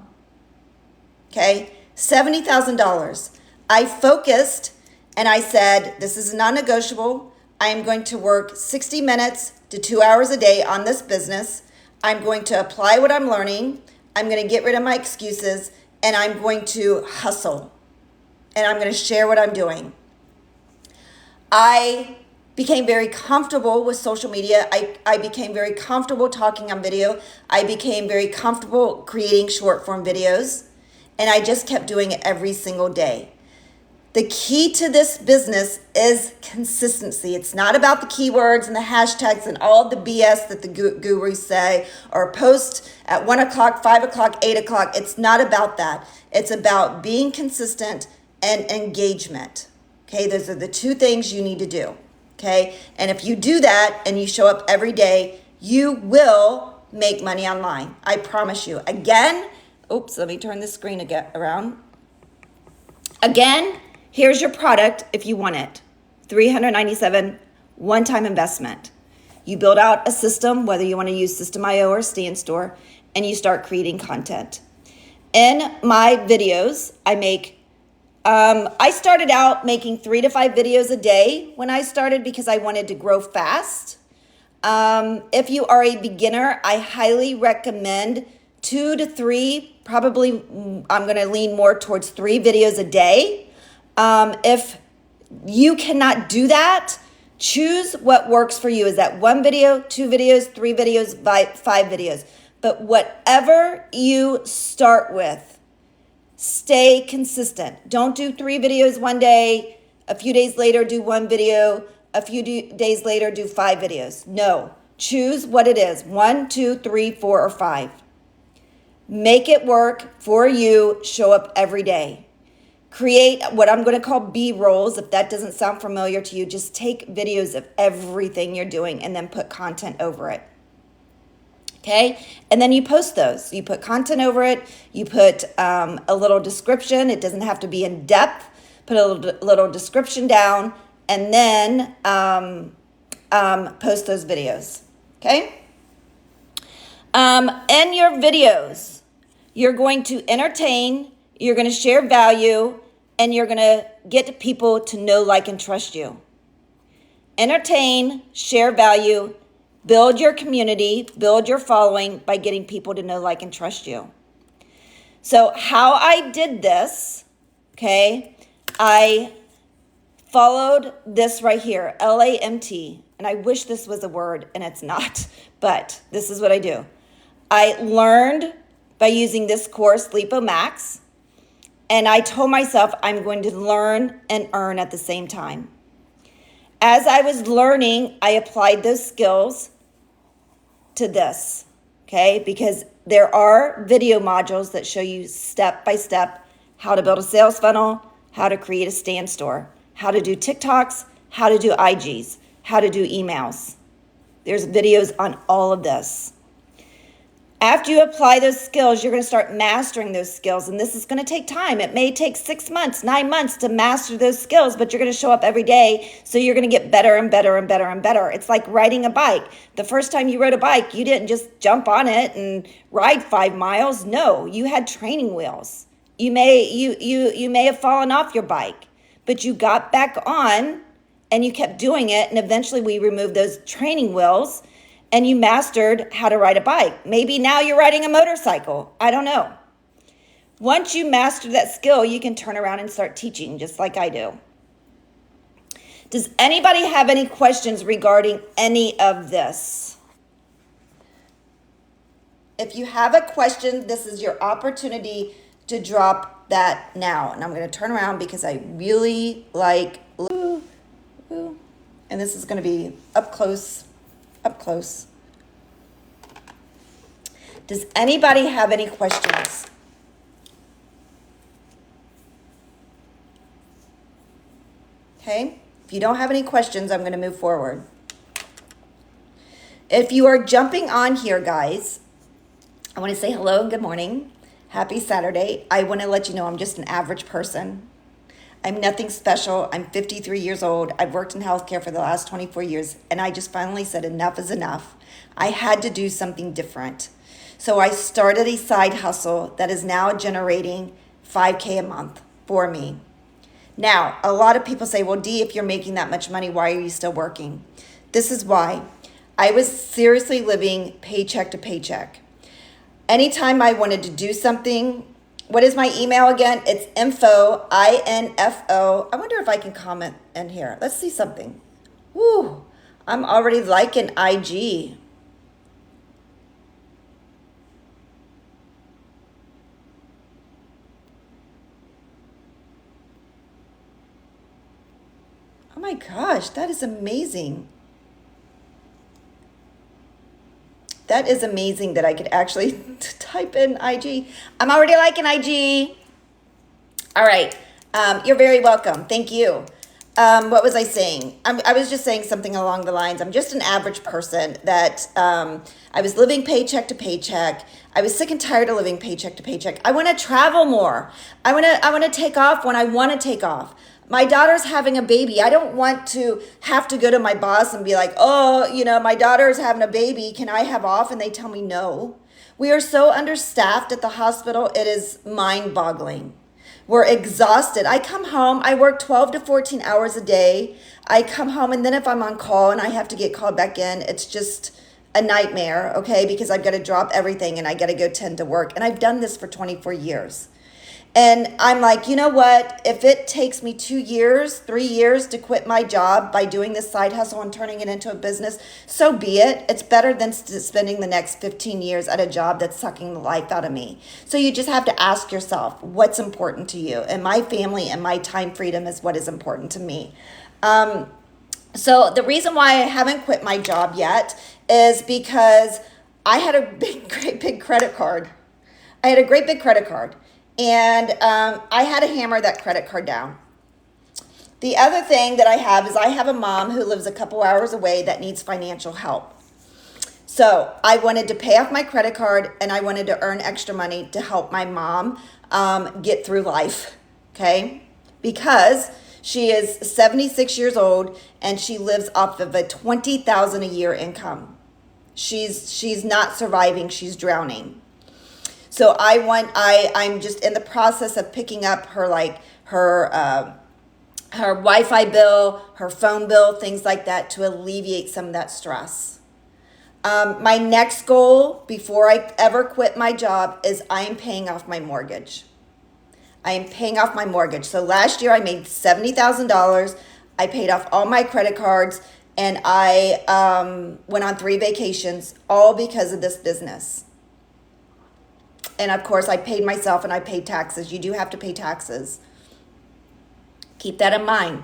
Okay, $70,000. I focused and I said, this is non-negotiable. I am going to work 60 minutes to 2 hours a day on this business. I'm going to apply what I'm learning. I'm going to get rid of my excuses and I'm going to hustle. And I'm going to share what I'm doing. I became very comfortable with social media. I became very comfortable talking on video. I became very comfortable creating short form videos. And I just kept doing it every single day. The key to this business is consistency. It's not about the keywords and the hashtags and all the BS that the gurus say or post at 1 o'clock, 5 o'clock, 8 o'clock. It's not about that. It's about being consistent and engagement. Okay, those are the two things you need to do. Okay, and if you do that and you show up every day, you will make money online. I promise you. Again, oops, let me turn the screen around. Again, here's your product if you want it. $397 one-time investment. You build out a system, whether you want to use System.io or StandStore, and you start creating content. In my videos, I started out making 3 to 5 videos a day when I started because I wanted to grow fast. If you are a beginner, I highly recommend 2 to 3, probably I'm going to lean more towards 3 videos a day. If you cannot do that, choose what works for you. Is that 1 video, 2 videos, 3 videos, 5 videos? But whatever you start with, stay consistent. Don't do 3 videos one day, a few days later do 1 video, a few days later do 5 videos. No, choose what it is, 1, 2, 3, 4, or 5. Make it work for you, show up every day. Create what I'm going to call B-rolls. If that doesn't sound familiar to you, just take videos of everything you're doing and then put content over it. Okay, and then you post those. You put content over it. You put a little description. It doesn't have to be in depth. Put a little description down, and then post those videos. Okay. In your videos, you're going to entertain. You're going to share value, and you're going to get people to know, like, and trust you. Entertain, share value. Build your community, build your following by getting people to know, like, and trust you. So how I did this, okay, I followed this right here, LAMT, and I wish this was a word and it's not, but this is what I do. I learned by using this course, Lipo Max, and I told myself I'm going to learn and earn at the same time. As I was learning, I applied those skills to this, okay? Because there are video modules that show you step by step how to build a sales funnel, how to create a stand store, how to do TikToks, how to do IGs, how to do emails. There's videos on all of this. After you apply those skills, you're going to start mastering those skills, and this is going to take time. It may take 6 months, 9 months to master those skills, but you're going to show up every day, so you're going to get better and better and better and better. It's like riding a bike. The first time you rode a bike, you didn't just jump on it and ride 5 miles. No, you had training wheels. You may have fallen off your bike, but you got back on and you kept doing it, and eventually we removed those training wheels and you mastered how to ride a bike. Maybe now you're riding a motorcycle. I don't know. Once you master that skill, you can turn around and start teaching just like I do. Does anybody have any questions regarding any of this? If you have a question, this is your opportunity to drop that now. And I'm going to turn around because I really like, and this is going to be up close. Does anybody have any questions? Okay, if you don't have any questions, I'm going to move forward. If you are jumping on here, guys, I want to say hello and good morning. Happy Saturday. I want to let you know I'm just an average person. I'm nothing special. I'm 53 years old. I've worked in healthcare for the last 24 years, and I just finally said enough is enough. I had to do something different. So I started a side hustle that is now generating $5K a month for me. Now, a lot of people say, well, Dee, if you're making that much money, why are you still working? This is why. I was seriously living paycheck to paycheck. Anytime I wanted to do something, what is my email again? It's info, I-N-F-O. I wonder if I can comment in here. Let's see something. Woo, I'm already liking IG. Oh my gosh, that is amazing. That is amazing that I could actually type in IG. I'm already liking IG. All right. You're very welcome. Thank you. What was I saying? I was just saying something along the lines. I'm just an average person that I was living paycheck to paycheck. I was sick and tired of living paycheck to paycheck. I want to travel more. I want to take off when I want to take off. My daughter's having a baby. I don't want to have to go to my boss and be like, oh, my daughter's having a baby. Can I have off? And they tell me no. We are so understaffed at the hospital. It is mind-boggling. We're exhausted. I come home. I work 12 to 14 hours a day. I come home, and then if I'm on call and I have to get called back in, it's just a nightmare, okay? Because I've got to drop everything and I got to go tend to work. And I've done this for 24 years. And I'm like, you know what? If it takes me 2 years, 3 years to quit my job by doing this side hustle and turning it into a business, so be it. It's better than spending the next 15 years at a job that's sucking the life out of me. So you just have to ask yourself, what's important to you? And my family and my time freedom is what is important to me. So the reason why I haven't quit my job yet is because I had a great big credit card. And I had to hammer that credit card down. The other thing that I have is I have a mom who lives a couple hours away that needs financial help. So I wanted to pay off my credit card and I wanted to earn extra money to help my mom get through life, okay? Because she is 76 years old and she lives off of a $20,000 a year income. She's not surviving, she's drowning. So I'm just in the process of picking up her Wi-Fi bill, her phone bill, things like that to alleviate some of that stress. My next goal before I ever quit my job is I am paying off my mortgage. I am paying off my mortgage. So last year I made $70,000. I paid off all my credit cards and I went on 3 vacations, all because of this business. And of course I paid myself and I paid taxes. You do have to pay taxes. Keep that in mind.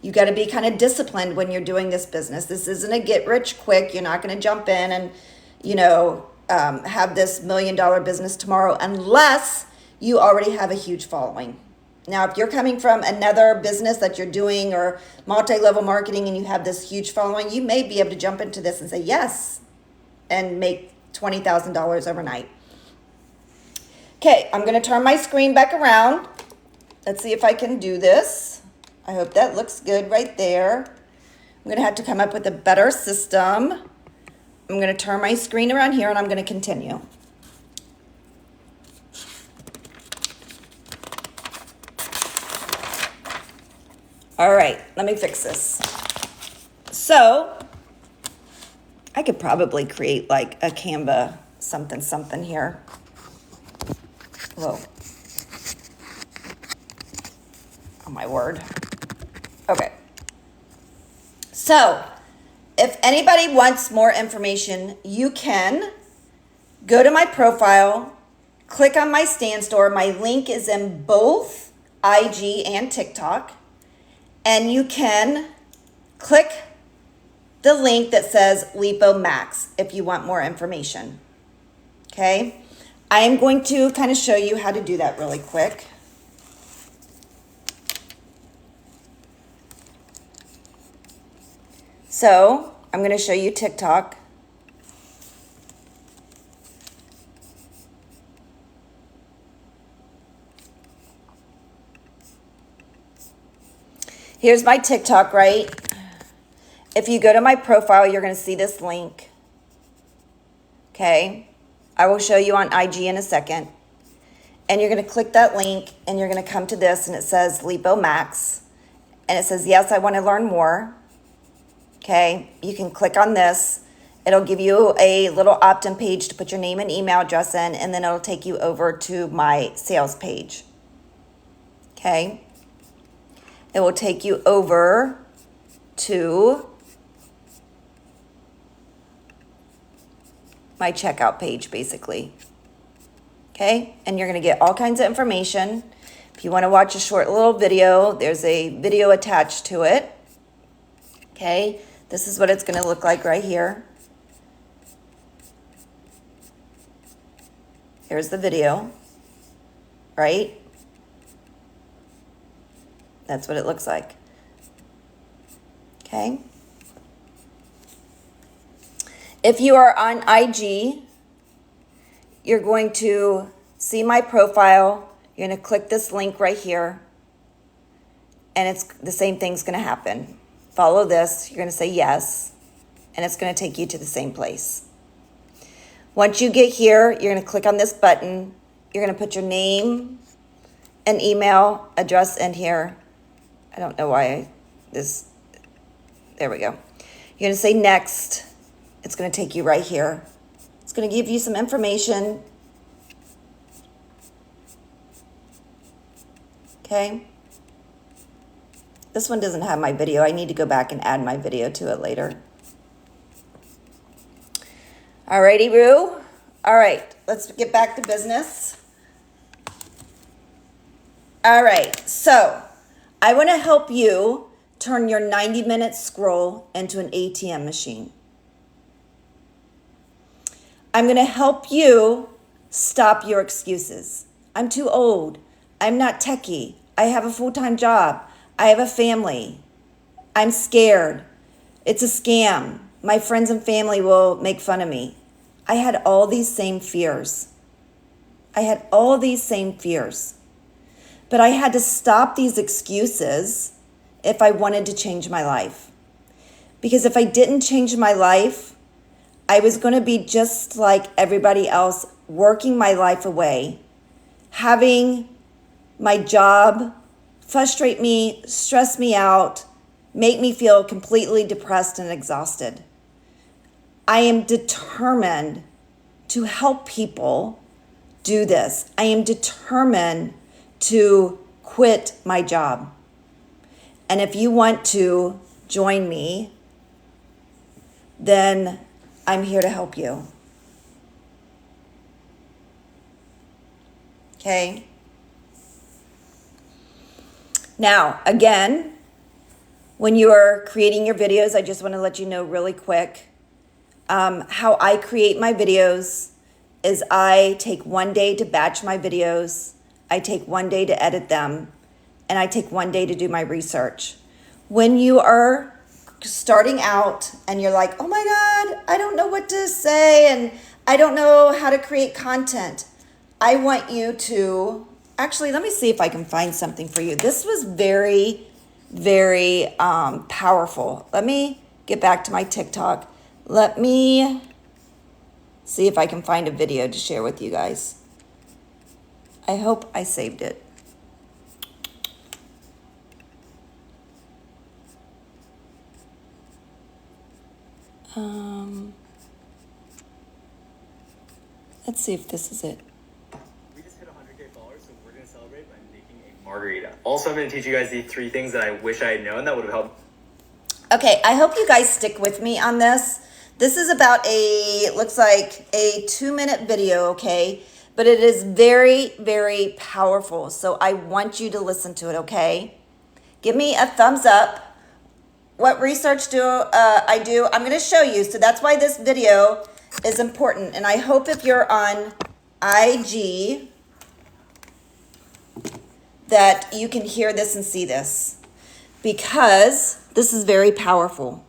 You got to be kind of disciplined when you're doing this business. This isn't a get rich quick. You're not going to jump in and, have this $1 million business tomorrow unless you already have a huge following. Now, if you're coming from another business that you're doing or multi-level marketing and you have this huge following, you may be able to jump into this and say yes and make $20,000 overnight. Okay, I'm going to turn my screen back around. Let's see if I can do this. I hope that looks good right there. I'm going to have to come up with a better system. I'm going to turn my screen around here and I'm going to continue. All right, let me fix this. So I could probably create like a Canva something here. Whoa. Oh my word. Okay. So if anybody wants more information, you can go to my profile, click on my Stan Store. My link is in both IG and TikTok. And you can click the link that says Lipo Max if you want more information. Okay? I am going to kind of show you how to do that really quick. So I'm going to show you TikTok. Here's my TikTok, right? If you go to my profile, you're going to see this link. Okay? I will show you on IG in a second. And you're going to click that link and you're going to come to this and it says Lipo Max. And it says, yes, I want to learn more. Okay? You can click on this. It'll give you a little opt-in page to put your name and email address in, and then it'll take you over to my sales page. Okay? It will take you over to my checkout page, basically. Okay? And you're going to get all kinds of information. If you want to watch a short little video, there's a video attached to it. Okay? This is what it's going to look like right here. Here's the video, right? That's what it looks like. Okay? If you are on IG, you're going to see my profile. You're going to click this link right here. And it's the same thing's going to happen. Follow this. You're going to say yes. And it's going to take you to the same place. Once you get here, you're going to click on this button. You're going to put your name and email address in here. I don't know why there we go. You're going to say next. It's going to take you right here. It's going to give you some information. Okay. This one doesn't have my video. I need to go back and add my video to it later. Alrighty, Roo. All right, let's get back to business. All right, so I want to help you turn your 90-minute scroll into an ATM machine. I'm going to help you stop your excuses. I'm too old. I'm not techie. I have a full-time job. I have a family. I'm scared. It's a scam. My friends and family will make fun of me. I had all these same fears. But I had to stop these excuses if I wanted to change my life. Because if I didn't change my life, I was going to be just like everybody else, working my life away, having my job frustrate me, stress me out, make me feel completely depressed and exhausted. I am determined to help people do this. I am determined to quit my job. And if you want to join me, then I'm here to help you. Okay? Now, again, when you are creating your videos, I just want to let you know really quick how I create my videos is I take one day to batch my videos, I take one day to edit them, and I take one day to do my research. When you are starting out and you're like, oh my God, I don't know what to say and I don't know how to create content, I want you to, actually, let me see if I can find something for you. This was very, very powerful. Let me get back to my TikTok. Let me see if I can find a video to share with you guys. I hope I saved it. Let's see if this is it. We just hit 100K followers, so we're going to celebrate by making a margarita. Also, I'm going to teach you guys the 3 things that I wish I had known that would have helped. Okay, I hope you guys stick with me on this. This is about looks like a 2-minute video, okay? But it is very, very powerful. So I want you to listen to it, okay? Give me a thumbs up. What research do I do? I'm going to show you. So that's why this video is important. And I hope if you're on IG that you can hear this and see this, because this is very powerful.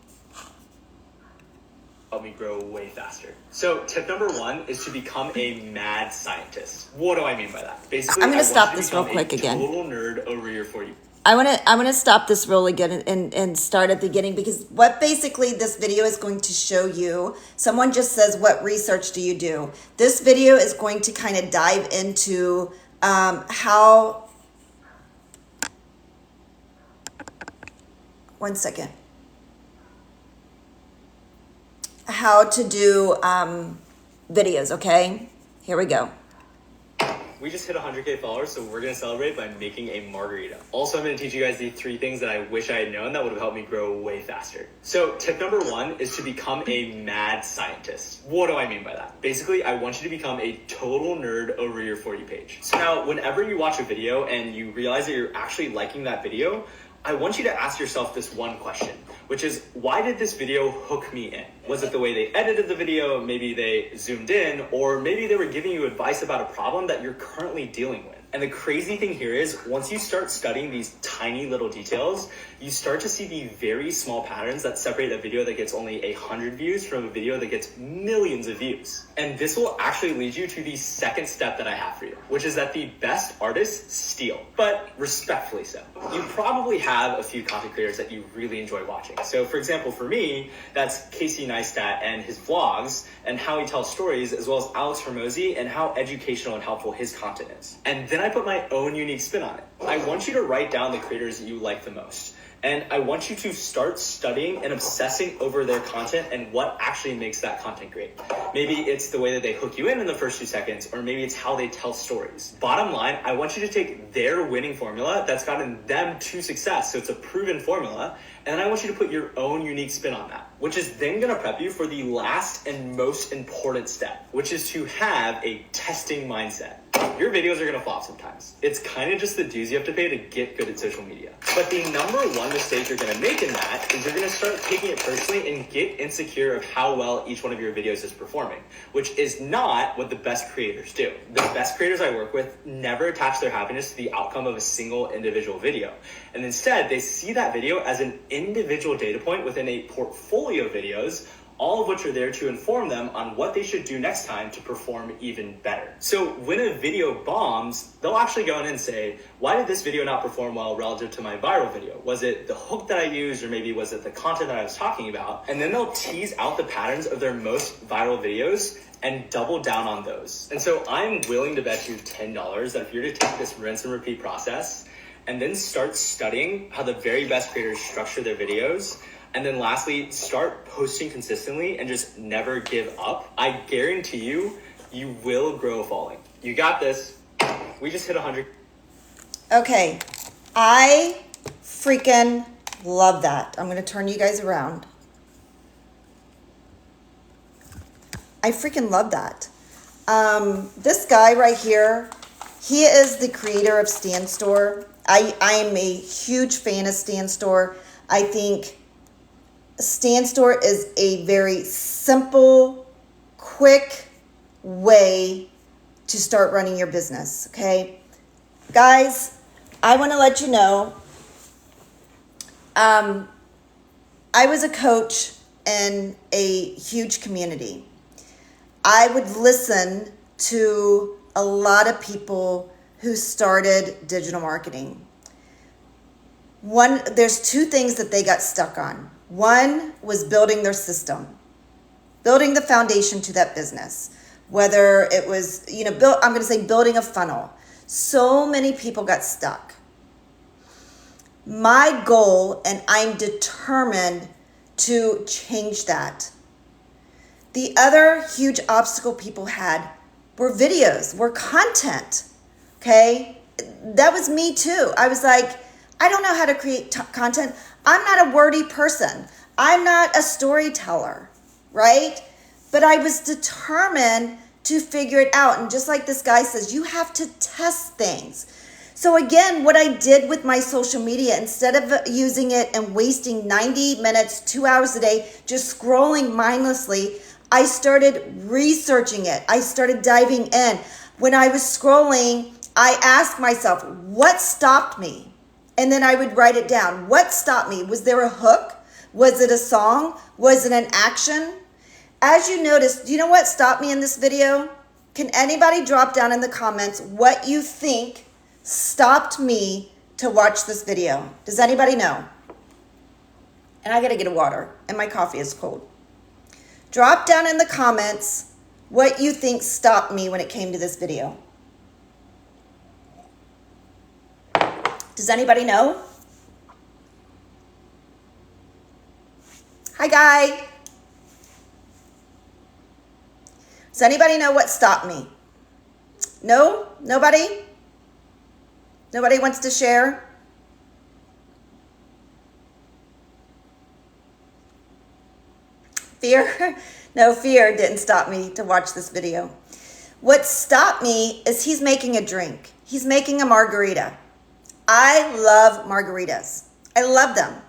Help me grow way faster. So tip number 1 is to become a mad scientist. What do I mean by that? Basically, I'm going to stop this real quick again. Total nerd over here for you. I'm gonna stop this roll again and start at the beginning, because what basically this video is going to show you, someone just says, what research do you do? This video is going to kind of dive into how, one second, how to do videos, okay? Here we go. We just hit 100K followers, so we're going to celebrate by making a margarita. Also, I'm going to teach you guys the 3 things that I wish I had known that would have helped me grow way faster. So tip number 1 is to become a mad scientist. What do I mean by that? Basically, I want you to become a total nerd over your For You page. So now, whenever you watch a video and you realize that you're actually liking that video, I want you to ask yourself this one question, which is, why did this video hook me in? Was it the way they edited the video? Maybe they zoomed in, or maybe they were giving you advice about a problem that you're currently dealing with. And the crazy thing here is, once you start studying these tiny little details, you start to see the very small patterns that separate a video that gets only 100 views from a video that gets millions of views. And this will actually lead you to the second step that I have for you, which is that the best artists steal, but respectfully so. You probably have a few content creators that you really enjoy watching. So for example, for me, that's Casey Neistat and his vlogs and how he tells stories, as well as Alex Hormozy and how educational and helpful his content is. And then I put my own unique spin on it. I want you to write down the creators that you like the most. And I want you to start studying and obsessing over their content and what actually makes that content great. Maybe it's the way that they hook you in the first 2 seconds, or maybe it's how they tell stories. Bottom line, I want you to take their winning formula that's gotten them to success, so it's a proven formula, and then I want you to put your own unique spin on that, which is then going to prep you for the last and most important step, which is to have a testing mindset. Your videos are going to flop sometimes. It's kind of just the dues you have to pay to get good at social media. But the number one mistake you're going to make in that is you're going to start taking it personally and get insecure of how well each one of your videos is performing, which is not what the best creators do. The best creators I work with never attach their happiness to the outcome of a single individual video. And instead, they see that video as an individual data point within a portfolio of videos, all of which are there to inform them on what they should do next time to perform even better. So when a video bombs, they'll actually go in and say, why did this video not perform well relative to my viral video? Was it the hook that I used, or maybe was it the content that I was talking about? And then they'll tease out the patterns of their most viral videos and double down on those. And so I'm willing to bet you $10 that if you're to take this rinse and repeat process and then start studying how the very best creators structure their videos, And then lastly, start posting consistently and just never give up. I guarantee you, you will grow following. You got this. We just hit 100. Okay, I freaking love that. I'm going to turn you guys around. I freaking love that. This guy right here, he is the creator of Stan Store. I am a huge fan of Stan Store. I think Stan Store is a very simple, quick way to start running your business, okay? Guys, I want to let you know, I was a coach in a huge community. I would listen to a lot of people who started digital marketing. There's two things that they got stuck on. One was building their system, building the foundation to that business. Whether it was, I'm going to say building a funnel. So many people got stuck. My goal, and I'm determined to change that. The other huge obstacle people had were videos, were content, okay? That was me too. I was like, I don't know how to create content. I'm not a wordy person. I'm not a storyteller, right? But I was determined to figure it out. And just like this guy says, you have to test things. So again, what I did with my social media, instead of using it and wasting 90 minutes, 2 hours a day, just scrolling mindlessly, I started researching it. I started diving in. When I was scrolling, I asked myself, what stopped me? And then I would write it down. What stopped me? Was there a hook? Was it a song? Was it an action? As you notice, do you know what stopped me in this video? Can anybody drop down in the comments what you think stopped me to watch this video? Does anybody know? And I gotta get a water, and my coffee is cold. Drop down in the comments what you think stopped me when it came to this video. Does anybody know? Hi, Guy. Does anybody know what stopped me? No? Nobody? Nobody wants to share? Fear? No, fear didn't stop me to watch this video. What stopped me is he's making a drink. He's making a margarita. I love margaritas. I love them.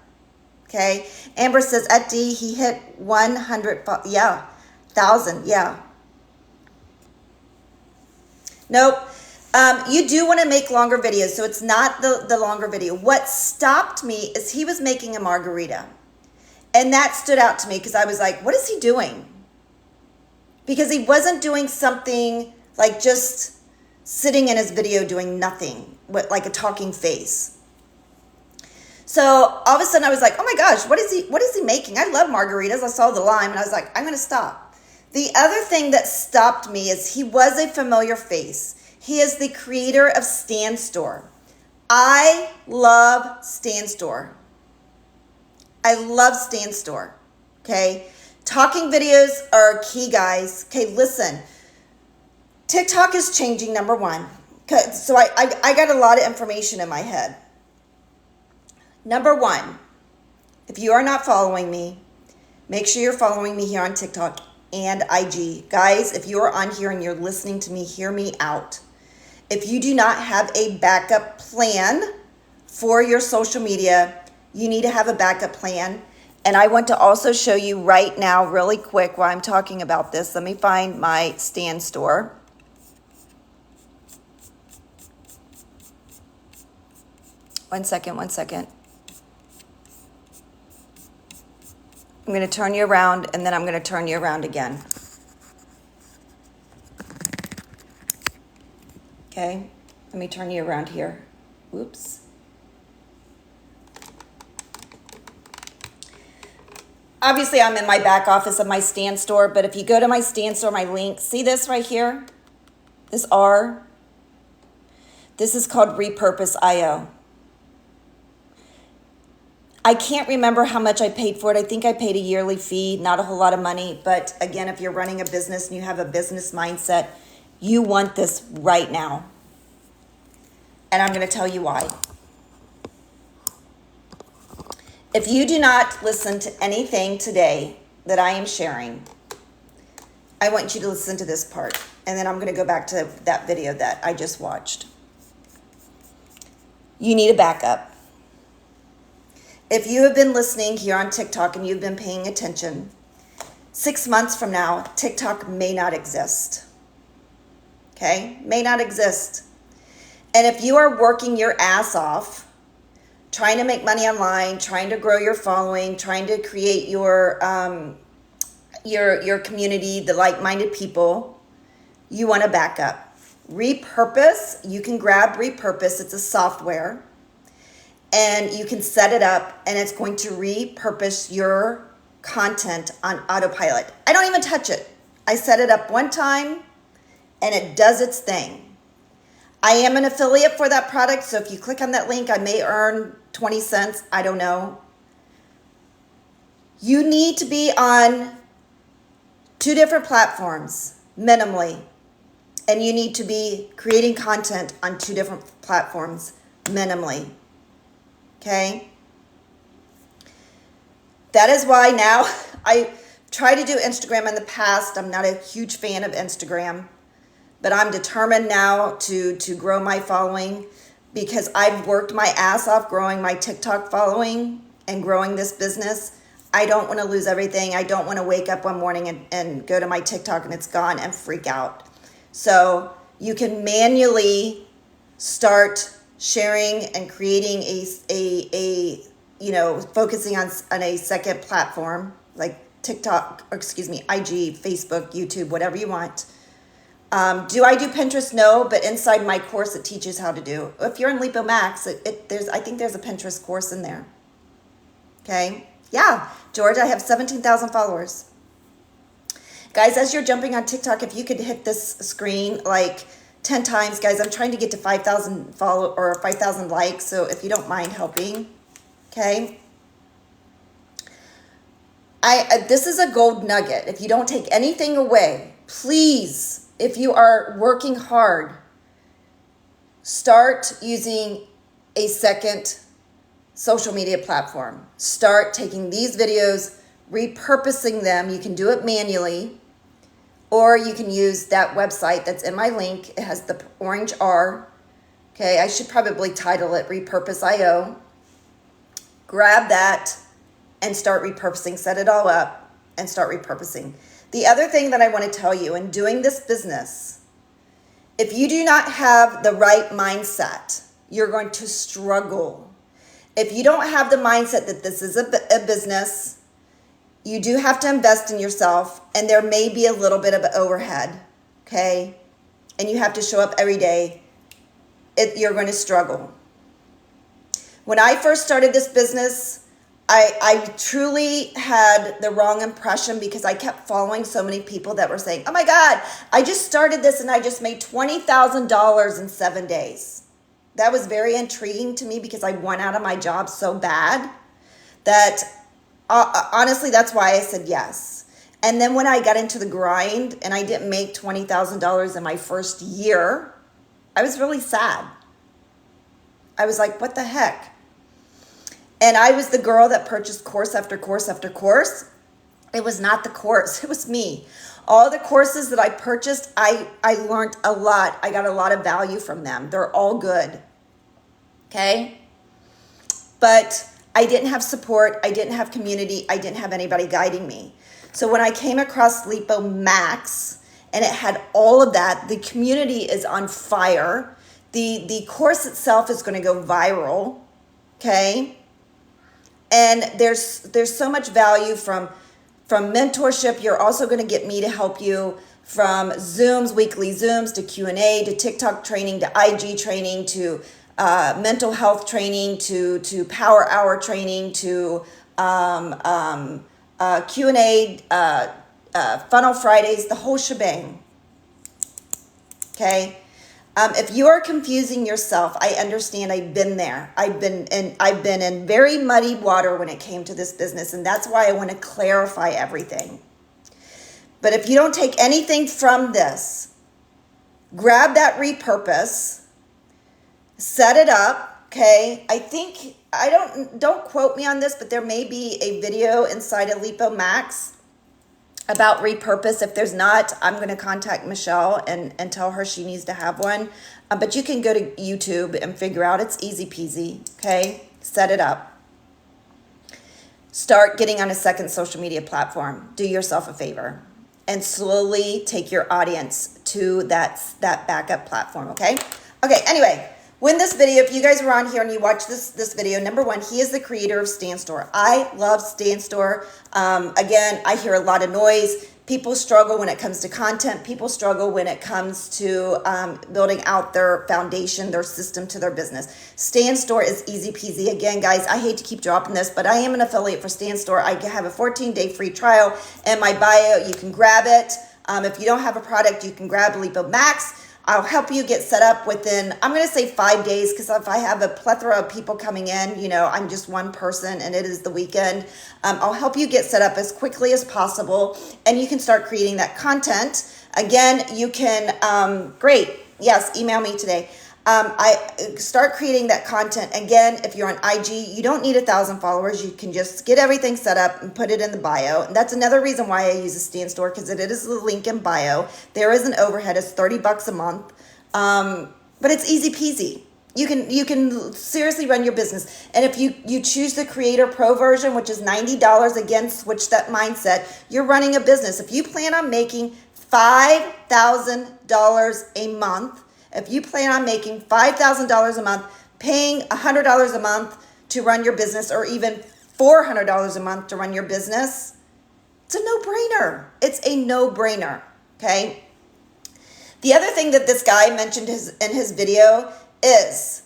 Okay. Amber says at D, he hit 100. Yeah. 1,000. Yeah. Nope. You do want to make longer videos. So it's not the longer video. What stopped me is he was making a margarita. And that stood out to me because I was like, what is he doing? Because he wasn't doing something like just sitting in his video doing nothing, like a talking face. So all of a sudden I was like, oh my gosh, what is he making? I love margaritas. I saw the lime and I was like, I'm going to stop. The other thing that stopped me is he was a familiar face. He is the creator of Stan Store. I love Stan Store. I love Stan Store. Okay. Talking videos are key, guys. Okay. Listen, TikTok is changing, number one. So I got a lot of information in my head. Number one, if you are not following me, make sure you're following me here on TikTok and IG. Guys, if you are on here and you're listening to me, hear me out. If you do not have a backup plan for your social media, you need to have a backup plan. And I want to also show you right now, really quick, while I'm talking about this. Let me find my Stan Store. One second. I'm going to turn you around, and then I'm going to turn you around again. Okay, let me turn you around here. Whoops. Obviously, I'm in my back office of my Stan Store, but if you go to my Stan Store, my link, see this right here? This R? This is called Repurpose.io. I can't remember how much I paid for it. I think I paid a yearly fee, not a whole lot of money. But again, if you're running a business and you have a business mindset, you want this right now. And I'm going to tell you why. If you do not listen to anything today that I am sharing, I want you to listen to this part. And then I'm going to go back to that video that I just watched. You need a backup. If you have been listening here on TikTok and you've been paying attention, 6 months from now, TikTok may not exist. Okay? May not exist. And if you are working your ass off, trying to make money online, trying to grow your following, trying to create your community, the like-minded people, you want to back up. Repurpose, you can grab Repurpose. It's a software. And you can set it up and it's going to repurpose your content on autopilot. I don't even touch it. I set it up one time and it does its thing. I am an affiliate for that product, so if you click on that link, I may earn 20 cents. I don't know. You need to be on 2 different platforms, minimally. And you need to be creating content on 2 different platforms, minimally. Okay? That is why now I try to do Instagram in the past. I'm not a huge fan of Instagram, but I'm determined now to grow my following because I've worked my ass off growing my TikTok following and growing this business. I don't want to lose everything. I don't want to wake up one morning and go to my TikTok and it's gone and freak out. So you can manually start sharing and creating a focusing on a second platform like TikTok, or excuse me, IG, Facebook, YouTube, whatever you want. Do I do Pinterest? No, but inside my course, it teaches how to do. If you're in Lipo Max, I think there's a Pinterest course in there. Okay. Yeah. George, I have 17,000 followers. Guys, as you're jumping on TikTok, if you could hit this screen like 10 times, guys, I'm trying to get to 5,000 follow or 5,000 likes. So if you don't mind helping, okay. This is a gold nugget. If you don't take anything away, please, if you are working hard, start using a second social media platform. Start taking these videos, repurposing them. You can do it manually. Or you can use that website that's in my link. It has the orange R. Okay, I should probably title it Repurpose.io. Grab that and start repurposing. Set it all up and start repurposing. The other thing that I want to tell you in doing this business, if you do not have the right mindset, you're going to struggle. If you don't have the mindset that this is a business, you do have to invest in yourself, and there may be a little bit of overhead, okay? And you have to show up every day. You're going to struggle. When I first started this business, I truly had the wrong impression because I kept following so many people that were saying, oh my God, I just started this and I just made $20,000 in 7 days. That was very intriguing to me because I went out of my job so bad that honestly, that's why I said yes. And then when I got into the grind and I didn't make $20,000 in my first year, I was really sad. I was like, what the heck? And I was the girl that purchased course after course after course. It was not the course. It was me. All the courses that I purchased, I learned a lot. I got a lot of value from them. They're all good. Okay? But I didn't have support. I didn't have community. I didn't have anybody guiding me. So when I came across Lipo Max and it had all of that, the community is on fire. The course itself is going to go viral. Okay? And there's so much value from mentorship. You're also going to get me to help you from Zooms, weekly Zooms, to Q&A, to TikTok training, to IG training, to mental health training, to power hour training, to Q&A, Funnel Fridays, the whole shebang. Okay? If you are confusing yourself, I understand. I've been there. I've been in very muddy water when it came to this business, and that's why I want to clarify everything. But if you don't take anything from this, grab that repurpose, set it up, okay? Don't quote me on this, but there may be a video inside of Lipo Max about repurpose. If there's not, I'm going to contact Michelle and tell her she needs to have one. But you can go to YouTube and figure out. It's easy peasy, okay? Set it up. Start getting on a second social media platform. Do yourself a favor and slowly take your audience to that backup platform, okay? Okay, anyway, when this video, if you guys were on here and you watched this video, number one, he is the creator of Stan Store. I love Stan Store. Again, I hear a lot of noise. People struggle when it comes to content. People struggle when it comes to building out their foundation, their system to their business. Stan Store is easy peasy. Again, guys, I hate to keep dropping this, but I am an affiliate for Stan Store. I have a 14-day free trial in my bio. You can grab it. If you don't have a product, you can grab Lipo Max. I'll help you get set up within, I'm going to say 5 days, because if I have a plethora of people coming in, I'm just one person and it is the weekend. I'll help you get set up as quickly as possible and you can start creating that content. Again, you can, great. Yes, email me today. I start creating that content. Again, if you're on IG, you don't need 1,000 followers. You can just get everything set up and put it in the bio. And that's another reason why I use a Stan Store, because it is the link in bio. There is an overhead. It's $30 a month. But it's easy peasy. You can seriously run your business. And if you choose the Creator Pro version, which is $90, again, switch that mindset. You're running a business. If you plan on making $5,000 a month, if you plan on making $5,000 a month, paying $100 a month to run your business, or even $400 a month to run your business, it's a no-brainer. It's a no-brainer, okay? The other thing that this guy mentioned in his video is,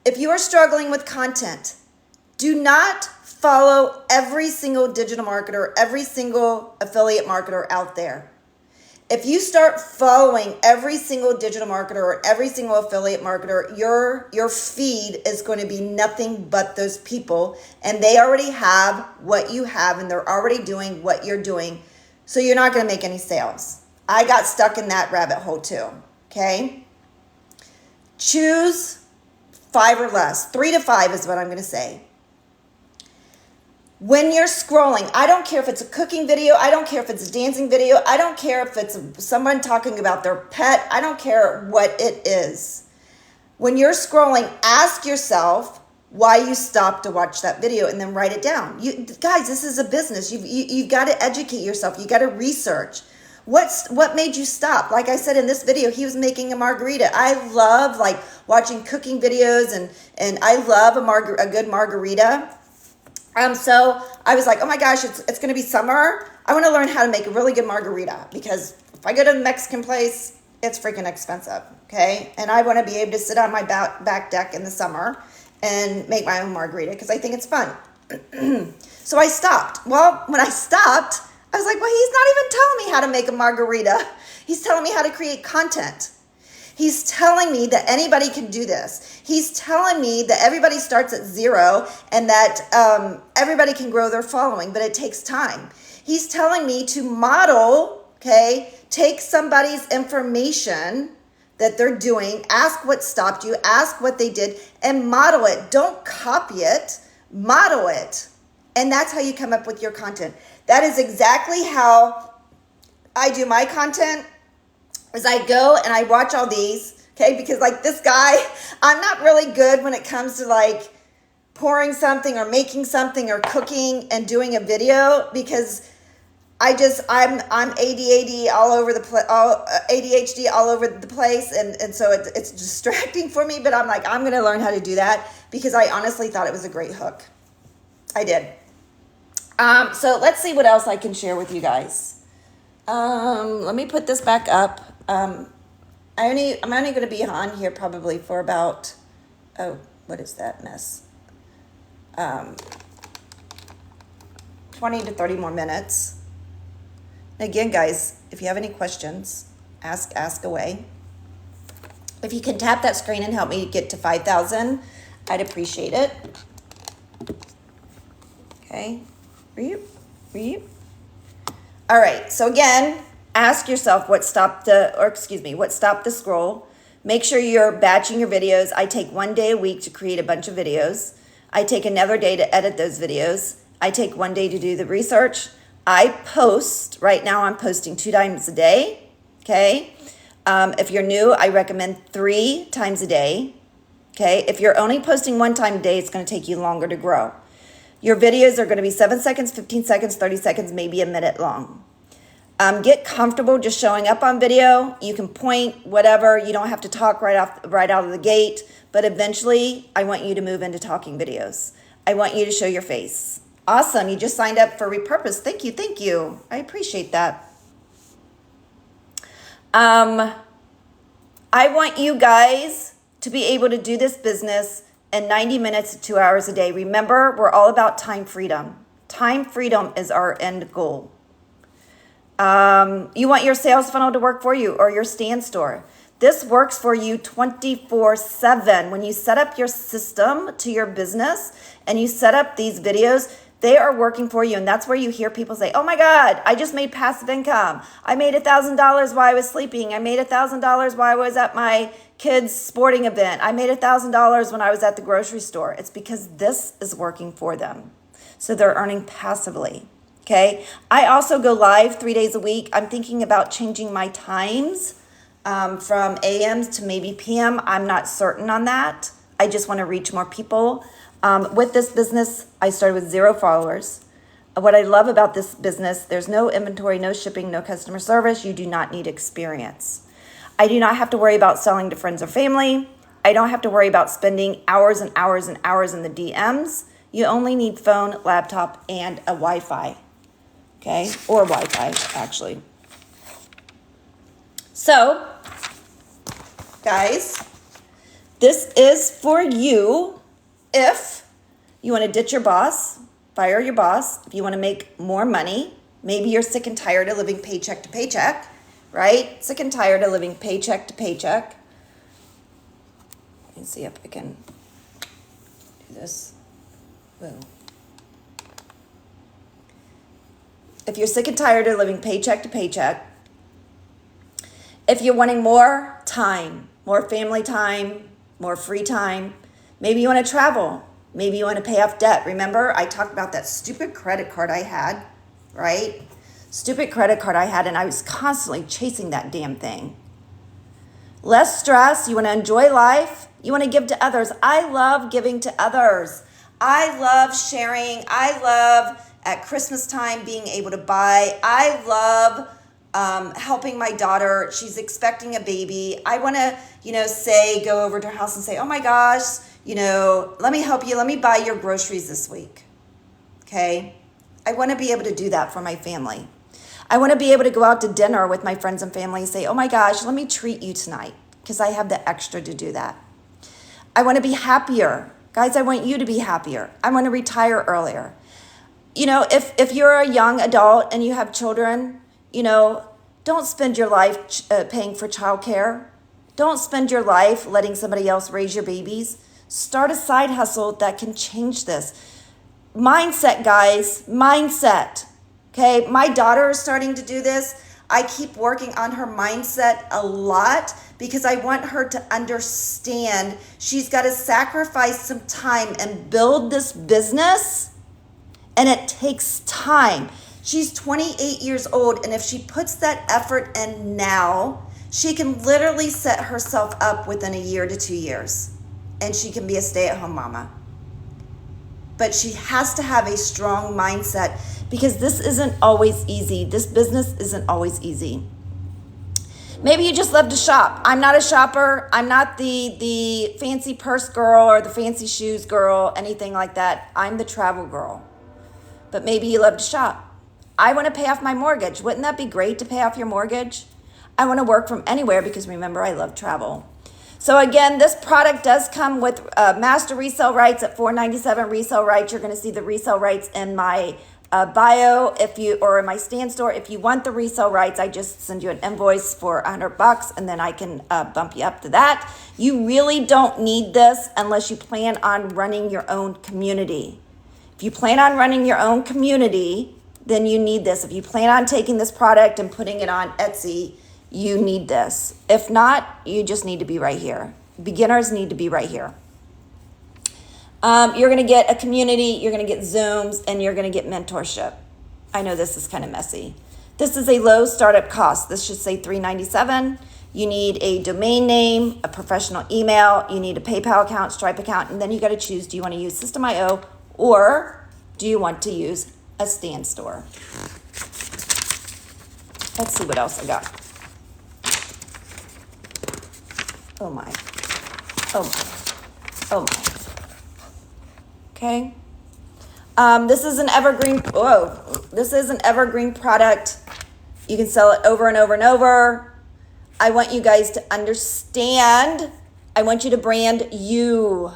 if you are struggling with content, do not follow every single digital marketer, every single affiliate marketer out there. If you start following every single digital marketer or every single affiliate marketer, your feed is going to be nothing but those people, and they already have what you have and they're already doing what you're doing. So you're not going to make any sales. I got stuck in that rabbit hole too. Okay. Choose 5 or less. 3 to 5 is what I'm going to say. When you're scrolling, I don't care if it's a cooking video, I don't care if it's a dancing video, I don't care if it's someone talking about their pet, I don't care what it is. When you're scrolling, ask yourself why you stopped to watch that video and then write it down. Guys, this is a business. You've got to educate yourself. You got to research. What made you stop? Like I said in this video, he was making a margarita. I love watching cooking videos and I love a good margarita. So I was like, oh my gosh, it's going to be summer. I want to learn how to make a really good margarita, because if I go to a Mexican place, it's freaking expensive. Okay. And I want to be able to sit on my back deck in the summer and make my own margarita, because I think it's fun. So I stopped. Well, when I stopped, I was like, well, he's not even telling me how to make a margarita. He's telling me how to create content. He's telling me that anybody can do this. He's telling me that everybody starts at 0 and that everybody can grow their following, but it takes time. He's telling me to model, okay, take somebody's information that they're doing, ask what stopped you, ask what they did, and model it. Don't copy it, model it. And that's how you come up with your content. That is exactly how I do my content. As I go and I watch all these, okay, because this guy, I'm not really good when it comes to pouring something or making something or cooking and doing a video, because I'm ADHD all over the place, and so it's distracting for me. But I'm I'm going to learn how to do that, because I honestly thought it was a great hook. I did. So let's see what else I can share with you guys. Let me put this back up. I'm only going to be on here probably for about, what is that mess? 20 to 30 more minutes. Again, guys, if you have any questions, ask away. If you can tap that screen and help me get to 5,000, I'd appreciate it. Okay. All right. So again, ask yourself what stopped the scroll. Make sure you're batching your videos. I take 1 day a week to create a bunch of videos. I take another day to edit those videos. I take 1 day to do the research. I post, right now I'm posting 2 times a day, okay? If you're new, I recommend 3 times a day, okay? If you're only posting 1 time a day, it's gonna take you longer to grow. Your videos are gonna be 7 seconds, 15 seconds, 30 seconds, maybe a minute long. Get comfortable just showing up on video. You can point, whatever. You don't have to talk right out of the gate, but eventually I want you to move into talking videos. I want you to show your face. Awesome, you just signed up for Repurpose. Thank you. I appreciate that. I want you guys to be able to do this business in 90 minutes to 2 hours a day. Remember, we're all about time freedom. Time freedom is our end goal. You want your sales funnel to work for you or your stand store. This works for you 24/7. When you set up your system to your business and you set up these videos, they are working for you. And that's where you hear people say, oh my God, I just made passive income. I made $1,000 while I was sleeping. I made $1,000 while I was at my kid's sporting event. I made $1,000 when I was at the grocery store. It's because this is working for them. So they're earning passively. Okay. I also go live 3 days a week. I'm thinking about changing my times from AMs to maybe PM. I'm not certain on that. I just want to reach more people. With this business, I started with 0 followers. What I love about this business, there's no inventory, no shipping, no customer service. You do not need experience. I do not have to worry about selling to friends or family. I don't have to worry about spending hours and hours and hours in the DMs. You only need phone, laptop, and a Wi-Fi. Okay, or Wi-Fi, actually. So, guys, this is for you if you want to ditch your boss, fire your boss, if you want to make more money. Maybe you're sick and tired of living paycheck to paycheck, right? Sick and tired of living paycheck to paycheck. Let me see if I can do this. Whoa. If you're sick and tired of living paycheck to paycheck, if you're wanting more time, more family time, more free time, maybe you want to travel, maybe you want to pay off debt. Remember, I talked about that stupid credit card I had, right? Stupid credit card I had, and I was constantly chasing that damn thing. Less stress, you want to enjoy life, you want to give to others. I love giving to others. I love sharing. I love at Christmas time being able to buy. I love helping my daughter. She's expecting a baby. I want to, go over to her house and say, oh my gosh, let me help you. Let me buy your groceries this week. Okay. I want to be able to do that for my family. I want to be able to go out to dinner with my friends and family and say, oh my gosh, let me treat you tonight because I have the extra to do that. I want to be happier. Guys, I want you to be happier. I want to retire earlier. If you're a young adult and you have children, don't spend your life paying for childcare. Don't spend your life letting somebody else raise your babies. Start a side hustle that can change this. Mindset, guys, mindset. Okay, my daughter is starting to do this. I keep working on her mindset a lot because I want her to understand she's got to sacrifice some time and build this business, and it takes time. She's 28 years old, and if she puts that effort in now, she can literally set herself up within 1 year to 2 years, and she can be a stay-at-home mama. But she has to have a strong mindset because this isn't always easy. This business isn't always easy. Maybe you just love to shop. I'm not a shopper. I'm not the fancy purse girl or the fancy shoes girl, anything like that. I'm the travel girl. But maybe you love to shop. I want to pay off my mortgage. Wouldn't that be great to pay off your mortgage? I want to work from anywhere because remember, I love travel. So again, this product does come with master resale rights at $497 resale rights. You're going to see the resale rights in my bio, or in my stand store. If you want the resale rights, I just send you an invoice for $100 and then I can bump you up to that. You really don't need this unless you plan on running your own community. If you plan on running your own community, then you need this. If you plan on taking this product and putting it on Etsy, you need this. If not, you just need to be right here. Beginners need to be right here. You're going to get a community, you're going to get Zooms, and you're going to get mentorship. I know this is kind of messy. This is a low startup cost. This should say $397. You need a domain name, a professional email, you need a PayPal account, Stripe account, and then you got to choose, do you want to use System.io or do you want to use a stand store? Let's see what else I got. Oh my. Oh my. Oh my. Okay. This is an evergreen. This is an evergreen product. You can sell it over and over and over. I want you guys to understand. I want you to brand you.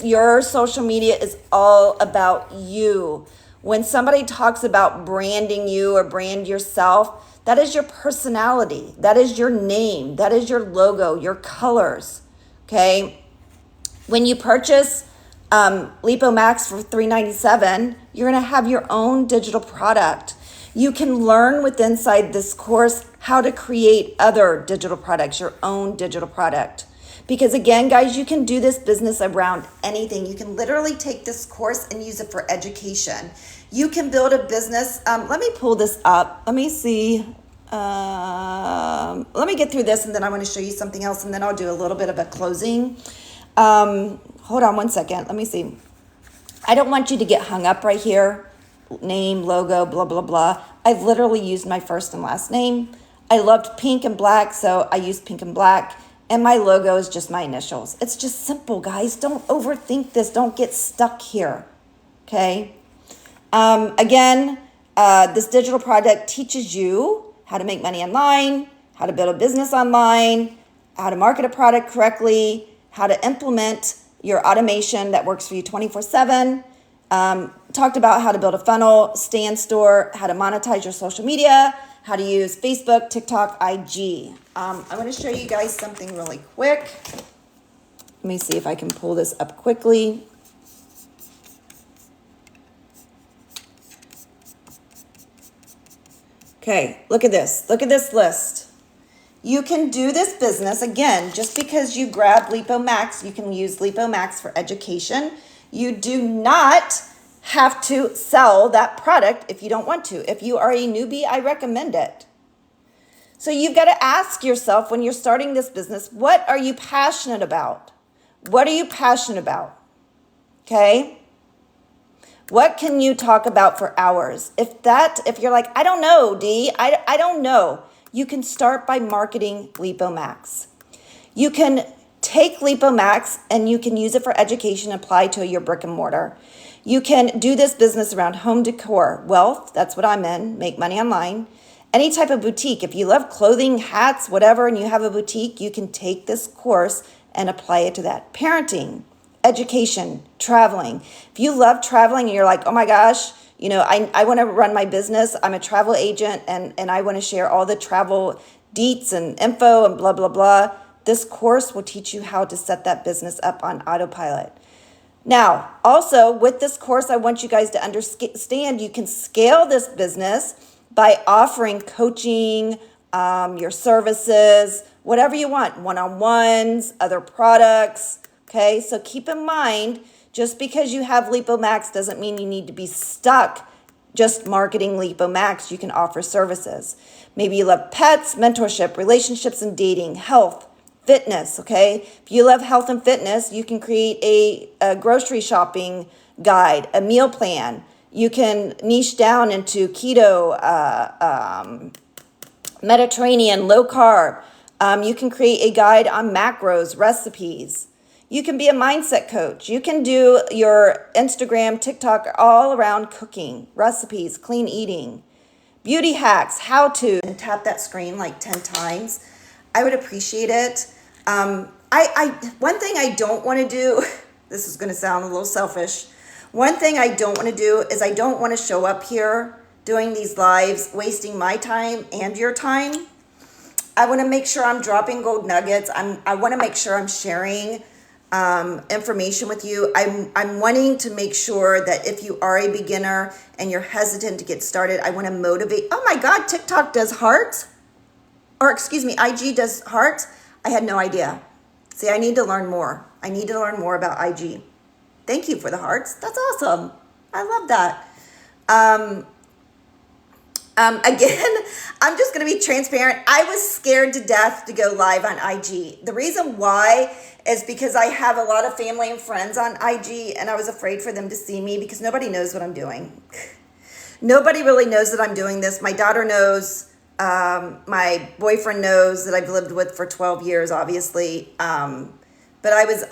Your social media is all about you. When somebody talks about branding you or brand yourself, that is your personality. That is your name. That is your logo, your colors. Okay. When you purchase LipoMax for $397, you're going to have your own digital product. You can learn with inside this course how to create other digital products, your own digital product. Because again, guys, you can do this business around anything. You can literally take this course and use it for education. You can build a business. Let me pull this up. Let me see. Let me get through this and then I want to show you something else and then I'll do a little bit of a closing. Hold on one second. Let me see. I don't want you to get hung up right here. Name, logo, blah, blah, blah. I literally used my first and last name. I loved pink and black, so I used pink and black. And my logo is just my initials. It's just simple, guys. Don't overthink this. Don't get stuck here. Okay? Again, this digital product teaches you how to make money online, how to build a business online, how to market a product correctly, how to implement your automation that works for you 24/7. Talked about how to build a funnel, stand store, how to monetize your social media, how to use Facebook, TikTok, IG. I want to show you guys something really quick. Let me see if I can pull this up quickly. Okay, look at this. Look at this list. You can do this business, again, just because you grab LipoMax, you can use LipoMax for education. You do not have to sell that product if you don't want to. If you are a newbie, I recommend it. So you've got to ask yourself when you're starting this business, what are you passionate about? What are you passionate about? Okay? What can you talk about for hours? If you're like, I don't know, D, I don't know. You can start by marketing LipoMax. You can take LipoMax and you can use it for education, apply to your brick and mortar. You can do this business around home decor, wealth, that's what I'm in, make money online. Any type of boutique. If you love clothing, hats, whatever, and you have a boutique, you can take this course and apply it to that. Parenting, education, traveling. If you love traveling and you're like, oh my gosh, you know, I want to run my business. I'm a travel agent and I want to share all the travel deets and info and blah, blah, blah. This course will teach you how to set that business up on autopilot. Now, also with this course, I want you guys to understand you can scale this business by offering coaching, your services, whatever you want, one-on-ones, other products. Okay, so keep in mind, just because you have LipoMax doesn't mean you need to be stuck just marketing LipoMax. You can offer services. Maybe you love pets, mentorship, relationships and dating, health, fitness, okay? If you love health and fitness, you can create a grocery shopping guide, a meal plan. You can niche down into keto, Mediterranean, low carb. You can create a guide on macros, recipes. You can be a mindset coach. You can do your Instagram, TikTok, all around cooking, recipes, clean eating, beauty hacks, how to. And tap that screen like 10 times. I would appreciate it. One thing I don't want to do, this is going to sound a little selfish. One thing I don't want to do is I don't want to show up here doing these lives, wasting my time and your time. I want to make sure I'm dropping gold nuggets. I want to make sure I'm sharing information with you. I'm wanting to make sure that if you are a beginner and you're hesitant to get started, I want to motivate. Oh my God, TikTok does hearts, or excuse me, IG does hearts. I had no idea. See, I need to learn more. I need to learn more about IG. Thank you for the hearts. That's awesome. I love that. Again, I'm just going to be transparent. I was scared to death to go live on IG. The reason why is because I have a lot of family and friends on IG, and I was afraid for them to see me because nobody knows what I'm doing. Nobody really knows that I'm doing this. My daughter knows. My boyfriend knows that I've lived with for 12 years, obviously. But I was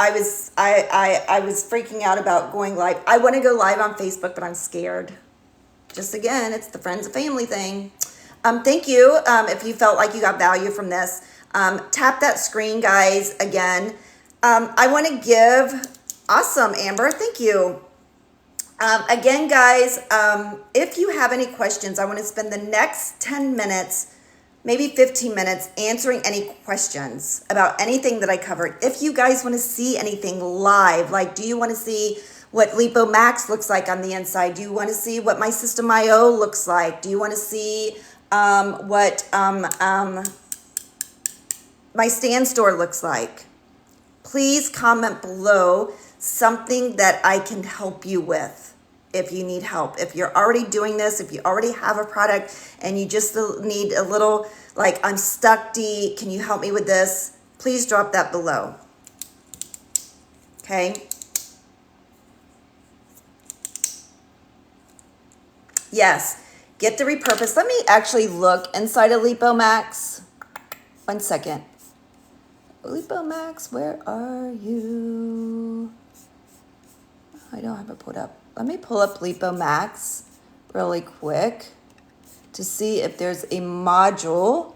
freaking out about going live. I want to go live on Facebook, but I'm scared. Just again, it's the friends and family thing. Thank you. If you felt like you got value from this, tap that screen, guys. Again, I want to give. Awesome, Amber. Thank you. Again, guys, if you have any questions, I want to spend the next 10 minutes, maybe 15 minutes, answering any questions about anything that I covered. If you guys want to see anything live, like do you want to see what LipoMax looks like on the inside? Do you want to see what my System IO looks like? Do you want to see what my stand store looks like? Please comment below something that I can help you with if you need help. If you're already doing this, if you already have a product and you just need a little, like, I'm stuck, Dee, can you help me with this? Please drop that below. Okay. Yes, get the repurpose. Let me actually look inside of LipoMax. 1 second. LipoMax, where are you? I don't have it pulled up. Let me pull up LipoMax really quick to see if there's a module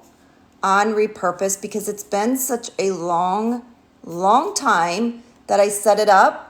on repurpose, because it's been such a long time that I set it up.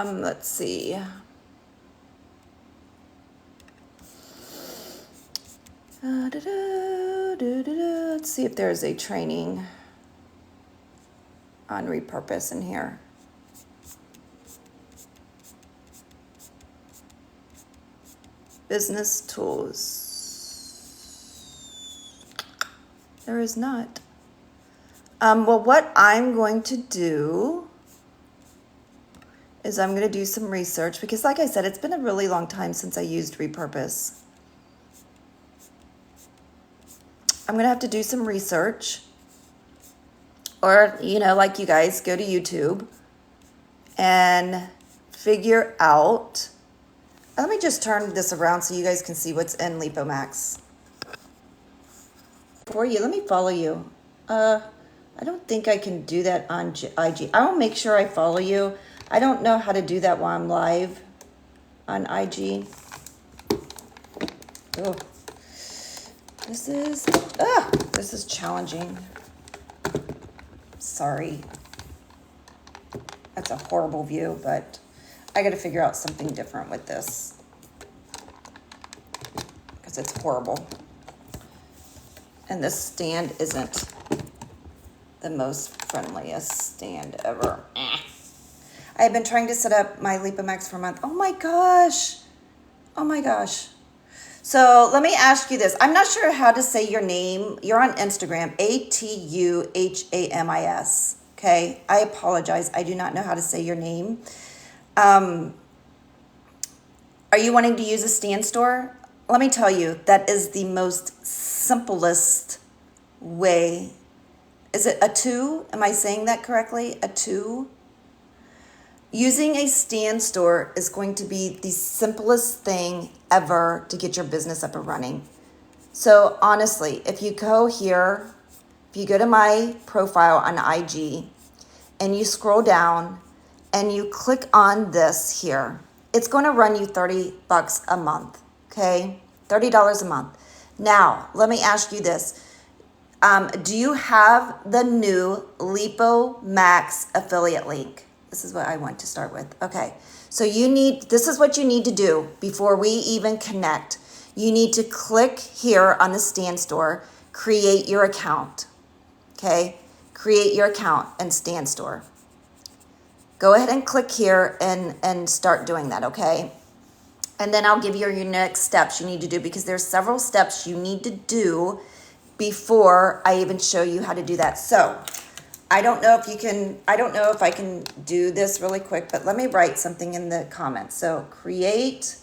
Let's see. Let's see if there's a training on repurpose in here. Business tools. There is not. Well, what I'm going to do is I'm going to do some research, because like I said, it's been a really long time since I used repurpose. I'm going to have to do some research, or, you know, like you guys, go to YouTube and figure out. Let me just turn this around so you guys can see what's in LipoMax. For you, let me follow you. I don't think I can do that on IG. I will make sure I follow you. I don't know how to do that while I'm live on IG. Oh, this is challenging. Sorry. That's a horrible view, but I got to figure out something different with this, because it's horrible. And this stand isn't the most friendliest stand ever. I have been trying to set up my LipoMax for a month. Oh my gosh. Oh my gosh. So let me ask you this. I'm not sure how to say your name. You're on Instagram, ATUHAMIS. Okay. I apologize. I do not know how to say your name. Are you wanting to use a stand store? Let me tell you, that is the most simplest way. Is it A2? Am I saying that correctly? A2? Using a stand store is going to be the simplest thing ever to get your business up and running. So honestly, if you go here, if you go to my profile on IG and you scroll down and you click on this here, it's going to run you $30 a month. Okay, $30 a month. Now, let me ask you this. Do you have the new Lipo Max affiliate link? This is what I want to start with. Okay, so this is what you need to do before we even connect. You need to click here on the Stand Store, create your account. Okay, create your account and Stand Store. Go ahead and click here and start doing that, okay? And then I'll give you your next steps you need to do, because there's several steps you need to do before I even show you how to do that. So I don't know if I can do this really quick, but let me write something in the comments. So create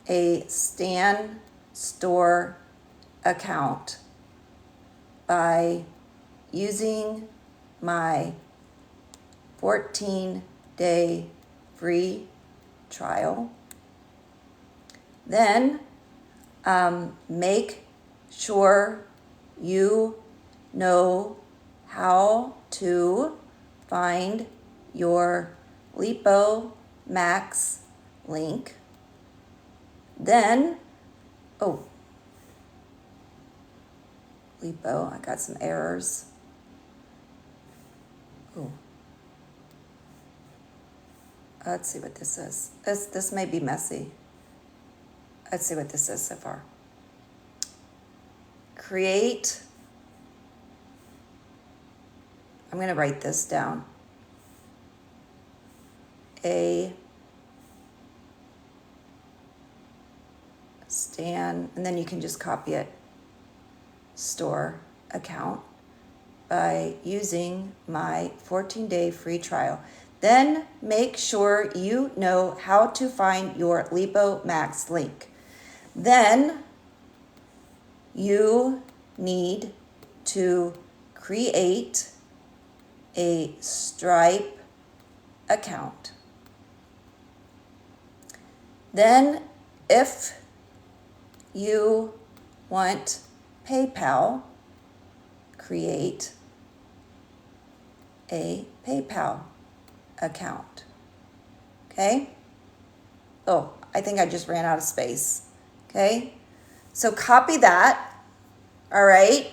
a Stand Store account by using my 14-day free trial. Then make sure you know how to find your Lipo Max link. Then, Lipo, I got some errors. Let's see what this is. This may be messy. Let's see what this is so far. I'm going to write this down. A Stand, and then you can just copy it, store account by using my 14-day free trial. Then make sure you know how to find your Lipo Max link. Then you need to create a Stripe account. Then if you want PayPal, create a PayPal account. Okay? I think I just ran out of space. Okay? So copy that. All right.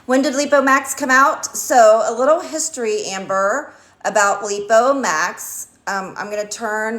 When did Lipo Max come out? So a little history, Amber, about Lipo Max. I'm going to turn